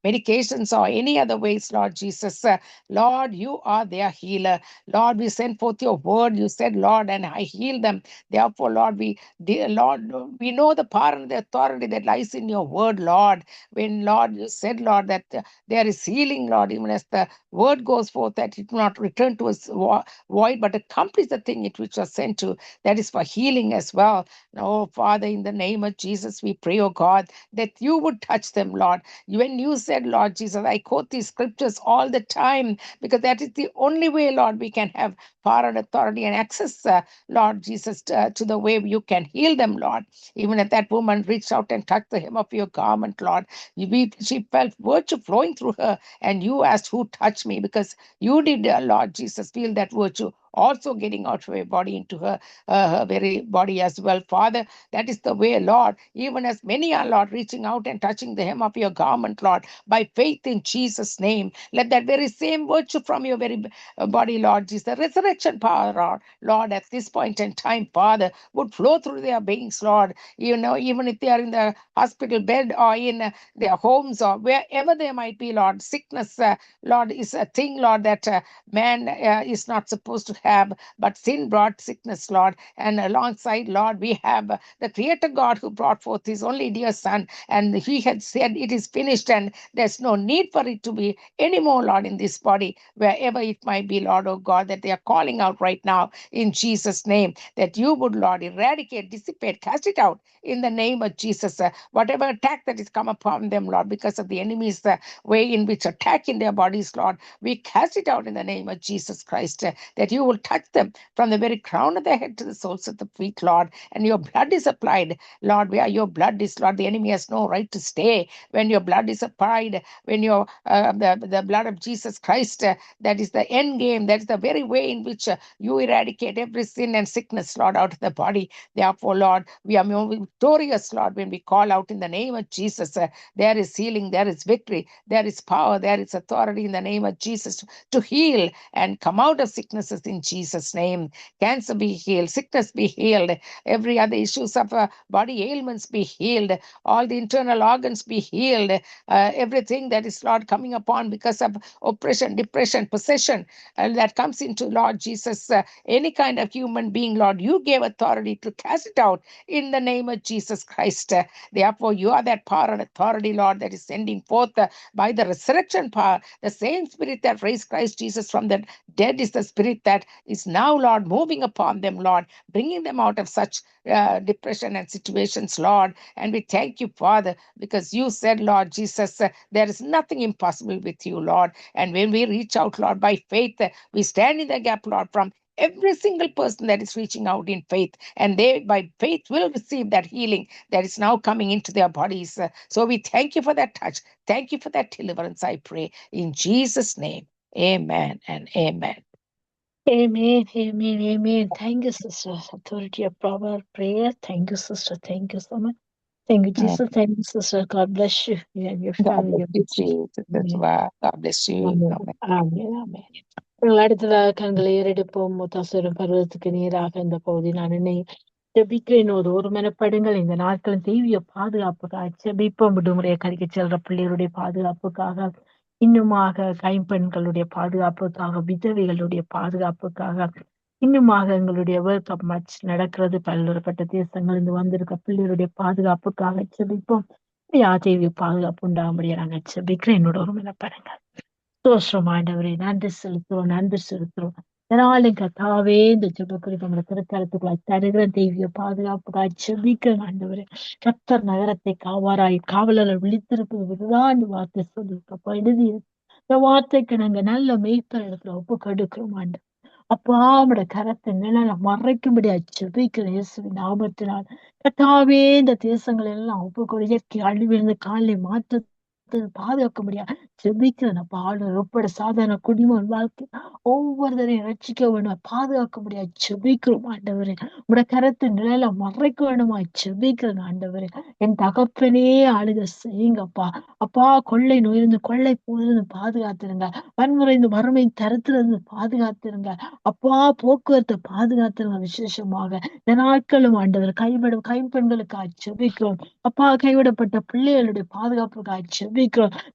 Speaker 6: medications or any other ways, Lord Jesus. Lord, you are their healer. Lord, we send forth your word. You said, Lord, and I heal them. Therefore, Lord, we know the power and the authority that lies in your word, Lord. When, Lord, you said, Lord, that there is healing, Lord, even as the word goes forth, that it will not return to us void, but accomplish the thing it which was sent to. That is for healing as well. Oh, Father, in the name of Jesus, we pray, oh God, that you would touch them, Lord. When you said, Lord Jesus, I quote these scriptures all the time because that is the only way, Lord, we can have power and authority and access, Lord Jesus, to the way you can heal them, Lord. Even if that woman reached out and touched the hem of your garment, Lord, she felt virtue flowing through her, and you asked, who touched me? Because you did, Lord Jesus, feel that virtue also getting out of her body into her very body as well. Father, that is the way, Lord, even as many are, Lord, reaching out and touching the hem of your garment, Lord, by faith in Jesus' name, let that very same virtue from your very body, Lord Jesus, the resurrection power, Lord, at this point in time, Father, would flow through their beings, Lord. You know, even if they are in the hospital bed or in their homes or wherever they might be, Lord, sickness, Lord, is a thing, Lord, that man is not supposed to have, but sin brought sickness, Lord. And alongside, Lord, we have the Creator God who brought forth His only dear Son, and He had said it is finished, and there's no need for it to be anymore, Lord, in this body, wherever it might be, Lord, oh God, that they are calling out right now in Jesus' name, that you would, Lord, eradicate, dissipate, cast it out in the name of Jesus. Whatever attack that is come upon them, Lord, because of the enemy's way in which attack in their bodies, Lord, we cast it out in the name of Jesus Christ, that you will touch them from the very crown of their head to the soles of the feet, Lord, and your blood is applied, Lord, where your blood is, Lord, the enemy has no right to stay. When your blood is applied, when your the blood of Jesus Christ, that is the end game, that is the very way in which you eradicate every sin and sickness, Lord, out of the body. Therefore, Lord, we are more victorious, Lord, when we call out in the name of Jesus. There is healing, there is victory, there is power, there is authority in the name of Jesus to heal and come out of sicknesses in Jesus' name. Cancer be healed, sickness be healed, every other issues of body ailments be healed, all the internal organs be healed, everything that is, Lord, coming upon because of oppression, depression, possession, that comes into, Lord Jesus, any kind of human being, Lord, you gave authority to cast it out in the name of Jesus Christ. Therefore, you are that power and authority, Lord, that is sending forth by the resurrection power. The same Spirit that raised Christ Jesus from the dead is the Spirit that is now, Lord, moving upon them, Lord, bringing them out of such depression and situations, Lord. And we thank you, Father, because you said, Lord Jesus, there is nothing impossible with you, Lord. And when we reach out, Lord, by faith, we stand in the gap, Lord, from every single person that is reaching out in faith, and they by faith will receive that healing that is now coming into their bodies. So we thank you for that touch. Thank you for that deliverance, I pray, in Jesus' name. Amen and amen.
Speaker 1: Amen, amen, amen. Thank you, sister. Authority of proper prayer. Thank you, sister. Thank you so much. Thank you, Jesus. Thank you, sister. God bless you and your
Speaker 6: God
Speaker 1: family.
Speaker 6: bless you too, Sister
Speaker 1: Amen.
Speaker 6: Suva. God bless you.
Speaker 1: Amen.
Speaker 6: Amen.
Speaker 1: Amen. Amen. அடுத்ததாக கண்களை ஏறெடுப்போம் முத்தாசுரம் பருவத்துக்கு நேராக இந்த பகுதி நான் என்னை ஜெபிக்கிறேனோடு ஒரு மனப்படுங்கள் இந்த நாட்களின் தெய்வீக பாதுகாப்புக்காக ஜெபிப்போம். விடுமுறையை கழிக்க செல்ற பிள்ளைகளுடைய பாதுகாப்புக்காக, இன்னுமாக கைம்பெண்களுடைய பாதுகாப்புக்காக, விதவைகளுடைய பாதுகாப்புக்காக, இன்னுமாக எங்களுடைய வேர்ல்ட் கப் மேட்ச் நடக்கிறது பல்வேறுபட்ட தேசங்களிலிருந்து வந்திருக்க பிள்ளைகளுடைய பாதுகாப்புக்காக ஜெபிப்போம். தெய்வீக பாதுகாப்பு உண்டாகும்படியா நாங்கள் ஜெபிக்கிறேன். என்னோட ஒரு மனப்படுங்கள். ஸ்தோத்திரம் ஆண்டவரே, நன்றி செலுத்துறோம், நன்றி செலுத்துறோம். இதனாலும் கத்தாவே இந்த ஜெப குறிப்பு நம்மளை திருக்கரத்துக்குள்ள தருகிற தெய்வீக பாதுகாப்புக்காக ஜெபிக்கிறேன் ஆண்டவரே. கர்த்தர் நகரத்தை காவாராய் காவலர்கள் விழித்திருப்பது விருதான் வார்த்தை சொல்லிருக்கப்ப எழுதி இந்த வார்த்தைக்கு நாங்க நல்ல மெய்ப்பர் இடத்துல ஒப்பு கெடுக்கிறோம் ஆண்டு. அப்பா உம்முடைய கரத்தை நிழல மறைக்கும்படியா ஜெபிக்கிறேன் இயேசுவின் நாமத்தினால். கர்த்தாவே இந்த தேசங்கள் எல்லாம் ஒப்பு இயற்கை அழிவிலிருந்து காலை மாற்ற பாதுகாக்க முடியாது ஜெபிக்கிறேன். ஆளுநர் உட்பட சாதாரண குடிமகன் வாழ்க்கை ஒவ்வொருத்தரையும் ரட்சிக்க வேணுமா, பாதுகாக்க முடியாது ஜெபிக்கிறோம் ஆண்டவரே. உடைய கரத்து நிழல மறைக்க வேணுமா ஜெபிக்கிறேன் ஆண்டவரே. என் தகப்பனே ஆளுக செய்யுங்கப்பா. அப்பா கொள்ளை நோயிலிருந்து கொள்ளை போயிருந்து பாதுகாத்துருங்க. வன்முறைந்து வறுமை தரத்திலிருந்து பாதுகாத்துருங்க. அப்பா போக்குவரத்தை பாதுகாத்துருங்க. விசேஷமாக இந்த நாட்களும் ஆண்டவர் கைப்பெண்களுக்காக ஜெபிக்கிறோம். அப்பா கைவிடப்பட்ட பிள்ளைகளுடைய பாதுகாப்புக்காக ஜெபிக்கிறோம்.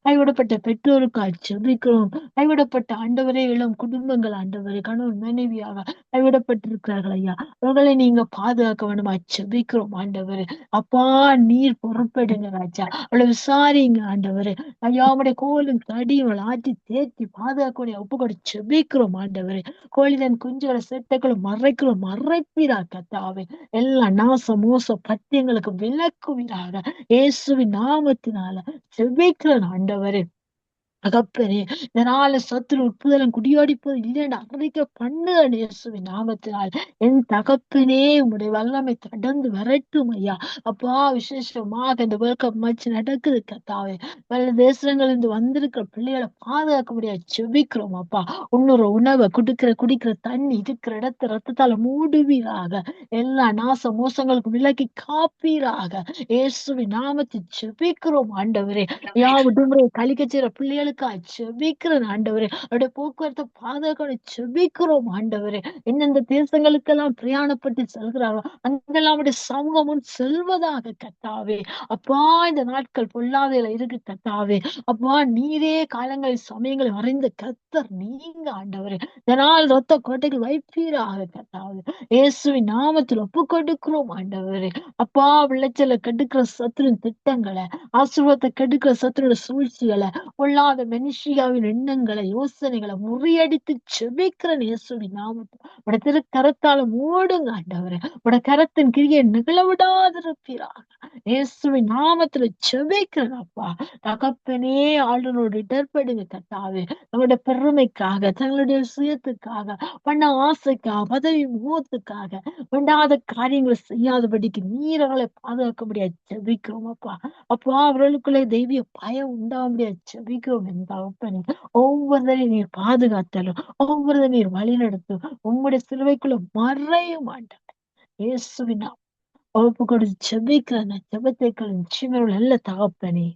Speaker 1: கைவிடப்பட்ட பெற்றோருக்காக ஜெபிக்கிறோம். கைவிடப்பட்ட ஆண்டவரே இளம் குடும்பங்கள் ஆண்டவரே கணவன் மனைவியாக கைவிடப்பட்டிருக்கிறார்கள் ஐயா, அவர்களை நீங்க பாதுகாக்க வேண்டுமா ஜெபிக்கிறோம் ஆண்டவரே. அப்பா நீர் பொறுப்படுங்க ராஜா, அவளை விசாரிங்க ஆண்டவரே. ஐயா உடைய கோலும் தடியும் ஆற்றி தேற்றி பாதுகாக்க ஒப்புக்கொடு ஜெபிக்கிறோம் ஆண்டவரே. கோழிதன் குஞ்சுகளை செட்டைகளும் மறைப்பீரா கத்தாவே. எல்லா நாச மோச பத்தியங்களுக்கு விலக்குவீராக இயேசுவின் நாமத்தினால ஜெபிக்கிறேன் ஆண்டவரே. தகப்பனே இதனால சத்துரு உட்புதலும் குடியோடிப்பது இல்லைன்னு அறிக்கை பண்ணுங்க இயேசுவின் நாமத்தினால். என் தகப்பனே உங்களுடைய வல்லமை கடந்து வரட்டும் ஐயா. அப்பா விசேஷமாக இந்த வேர்ல்ட் கப் மேட்ச் நடக்குது கத்தாவே. பல தேசங்களிலிருந்து வந்திருக்கிற பிள்ளைகளை பாதுகாக்க முடியாது ஜெபிக்கிறோம் அப்பா. உன்னொரு உணவை குடிக்கிற தண்ணி இருக்கிற இடத்த ரத்தத்தால மூடுவீராக. எல்லா நாச மோசங்களுக்கு விலக்கி காப்பீராக இயேசுவின் நாமத்தை ஜெபிக்கிறோம் ஆண்டவரே. விடுமுறையை கழிக்க செய்யற பிள்ளைகளுக்கு தேசங்களுக்காக செபிக்கிறேன் ஆண்டவரே. அவருடைய போக்குவரத்து பாதுகாக்க செபிக்கிறோம் ஆண்டவரே. எந்தெந்த தேசங்களுக்கெல்லாம் பிரயாணப்பட்டு செல்கிறாரோ அங்கெல்லாம் அவருடைய சமூகமும் செல்வதாக கர்த்தாவே. அப்பா, இந்த நாட்கள் பொல்லாதையில இருக்கு கர்த்தாவே. அப்பா, நீரே காலங்களை சமயங்களை அறிந்த கர்த்தர் நீங்க ஆண்டவரே. இதனால் ரத்த கோட்டைகள் வைப்பீராக கர்த்தாவே. இயேசுவின் நாமத்தில் ஒப்பு கொடுக்கிறோம் ஆண்டவரே. அப்பா, விளைச்சலை கெடுக்கிற சத்துருவின் திட்டங்களை, ஆசீர்வாதத்தை கெடுக்கிற சத்துருடைய சூழ்ச்சிகளை, பொல்லாத மெனிஷியாவின் எண்ணங்களை, யோசனைகளை முறியடித்து செபிக்கிறேன் இயேசுவின் நாமத்தில். உடைய திரு கரத்தால மூடுங்க ஆண்டவரே. உடைய கரத்தின் கிரியை நிகழ விடாதிருப்பீராக இயேசுவின் நாமத்துல செபிக்கிறேன் அப்பா. தகப்பனே, ஆளுநரோடு இடர்படுங்க கர்த்தாவே. தங்களுடைய பெருமைக்காக, தங்களுடைய சுயத்துக்காக, பண்ண ஆசைக்காக, பதவி முகத்துக்காக வேண்டாத காரியங்களை செய்யாதபடிக்கு நீர் அவர்களை பாதுகாக்க முடியாது செபிக்கிறோம் அப்பா. அப்பா, அவர்களுக்குள்ளே தெய்வீக பயம் உண்டாக முடியாது செபிக்கிறோம் என் தகப்பனே. ஒவ்வொருத்தரையும் நீர் பாதுகாத்தாலும், ஒவ்வொருத்தரையும் நீர் வழி நடத்தும், உங்களுடைய சிலுவைக்குள்ள மறைய மாட்டாங்க இயேசுவின் ஒப்பு கொடுத்து செபிக்கிறேன். ஜெபத்தைக்கள் நிச்சயமே நல்ல தகப்பனே.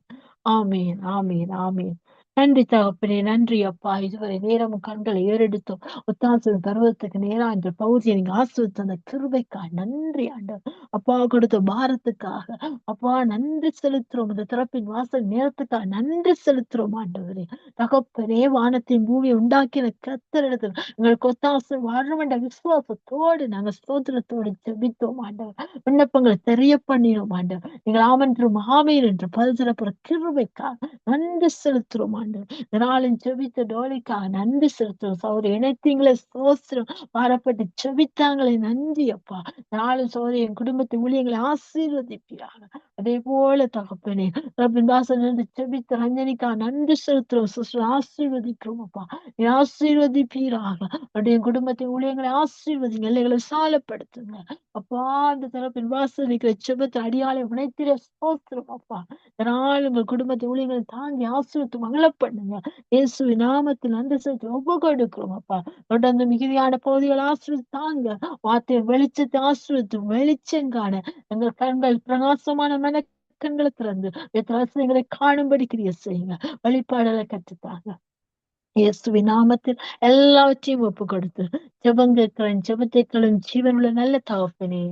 Speaker 1: ஆமீன், ஆமீன், ஆமீன். நன்றி தகப்பனே, நன்றி அப்பா. இதுவரை நேரமும் கண்களை ஏறெடுத்தோம் ஒத்தாசன் பருவத்துக்கு நேரா என்ற பகுதியை நீங்க ஆசிர்வதித்த அந்த கிருபைக்கா நன்றி ஆண்டவர். அப்பா, கொடுத்த பாரத்துக்காக அப்பா நன்றி செலுத்துறோம். இந்த திறப்பின் வாசல் நேரத்துக்காக நன்றி செலுத்துறோம் ஆண்டவரே. தகப்பனே, வானத்தின் பூமியை உண்டாக்கின கர்த்தரிடத்தில் எங்களுக்கு ஒத்தாசை வரும் என்ற விசுவாசத்தோடு நாங்க ஸ்தோத்திரத்தோடு ஜெபித்தோம் ஆண்டவர். விண்ணப்பங்களை தெரிய பண்ணினோம் ஆண்டவர். நீங்கள் ஆமென்றும் ஆமீன் என்று பதில் சிறப்புற கிருபைக்காக நன்றி செலுத்துறோம் ஆண்டவர். இதனாலும் ஜெபித்த டோலிக்காக நன்றி செலுத்துறோம். சௌரி இணைத்தீங்களே சோஸ்திரம், பாரப்பட்டு ஜெபித்தாங்களே நன்றி அப்பா. நாளும் சௌரி என் குடும்பத்தை ஊழியங்களை ஆசீர்வதிப்பீராக. அதே போல தகப்பனே, ரப்பின் வாசல் இருந்து ஜெபித்த ரஞ்சனிக்கா நன்றி செலுத்துறோம். சிஸ்டர் ஆசீர்வதிக்கிறோம் அப்பா. நீ ஆசீர்வதிப்பீராக. அப்படியே என் குடும்பத்தை ஊழியங்களை ஆசீர்வதிங்க, எல்லைகளை சாலப்படுத்துங்க அப்பா. அந்த தரப்பின் வாசல் இருக்கிற ஜெபத்தை அடியாளை உணைத்திர சோஸ்திரம் அப்பா. இதனால் உங்கள் குடும்பத்தை ஊழியங்களை தாங்கி ஆசீர்வத்து மங்கள பண்ணுங்க இயேசுவின் நாமத்தில் அந்த சேர்த்து ஒப்பு கொடுக்கிறோம் அப்பா. தொடர்ந்து மிகுதியான பகுதிகள் ஆசீர்வதித்தாங்க. வார்த்தை வெளிச்சத்தை ஆசீர்வதித்து வெளிச்சம் காண எங்கள் கண்கள் பிரகாசமான கண்களை திறந்து ரகசியங்களை காணும்படி கிரியை செய்யுங்க. வழிபாடுகளை கற்றுத்தாங்க இயேசுவின் நாமத்தில் எல்லாவற்றையும் ஒப்பு கொடுத்து ஜெபங்களும் ஜெபத்தைக்களும் ஜீவனுள்ள நல்ல தகப்பனே.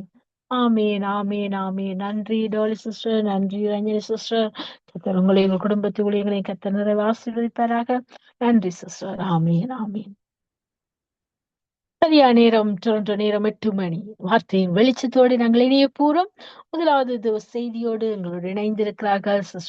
Speaker 1: ஆமீன், ஆமீன், ஆமீன். நன்றி டோலி சிஸ்டர், நன்றி ரஞ்சனி சிஸ்டர். கர்த்தர் உங்களை உங்கள் குடும்பத்து ஊழியர்களை கர்த்தர் நிறைவு ஆசீர்வதிப்பாராக. நன்றி சிஸ்டர். ஆமீன், ஆமீன். சரியா நேரம் டொரண்டோ நேரம் 8 மணி. வார்த்தையின் வெளிச்சத்தோடு நாங்கள் இணைய போறோம். முதலாவது செய்தியோடு எங்களோடு இணைந்திருக்கிறார்கள் சிஸ்டர்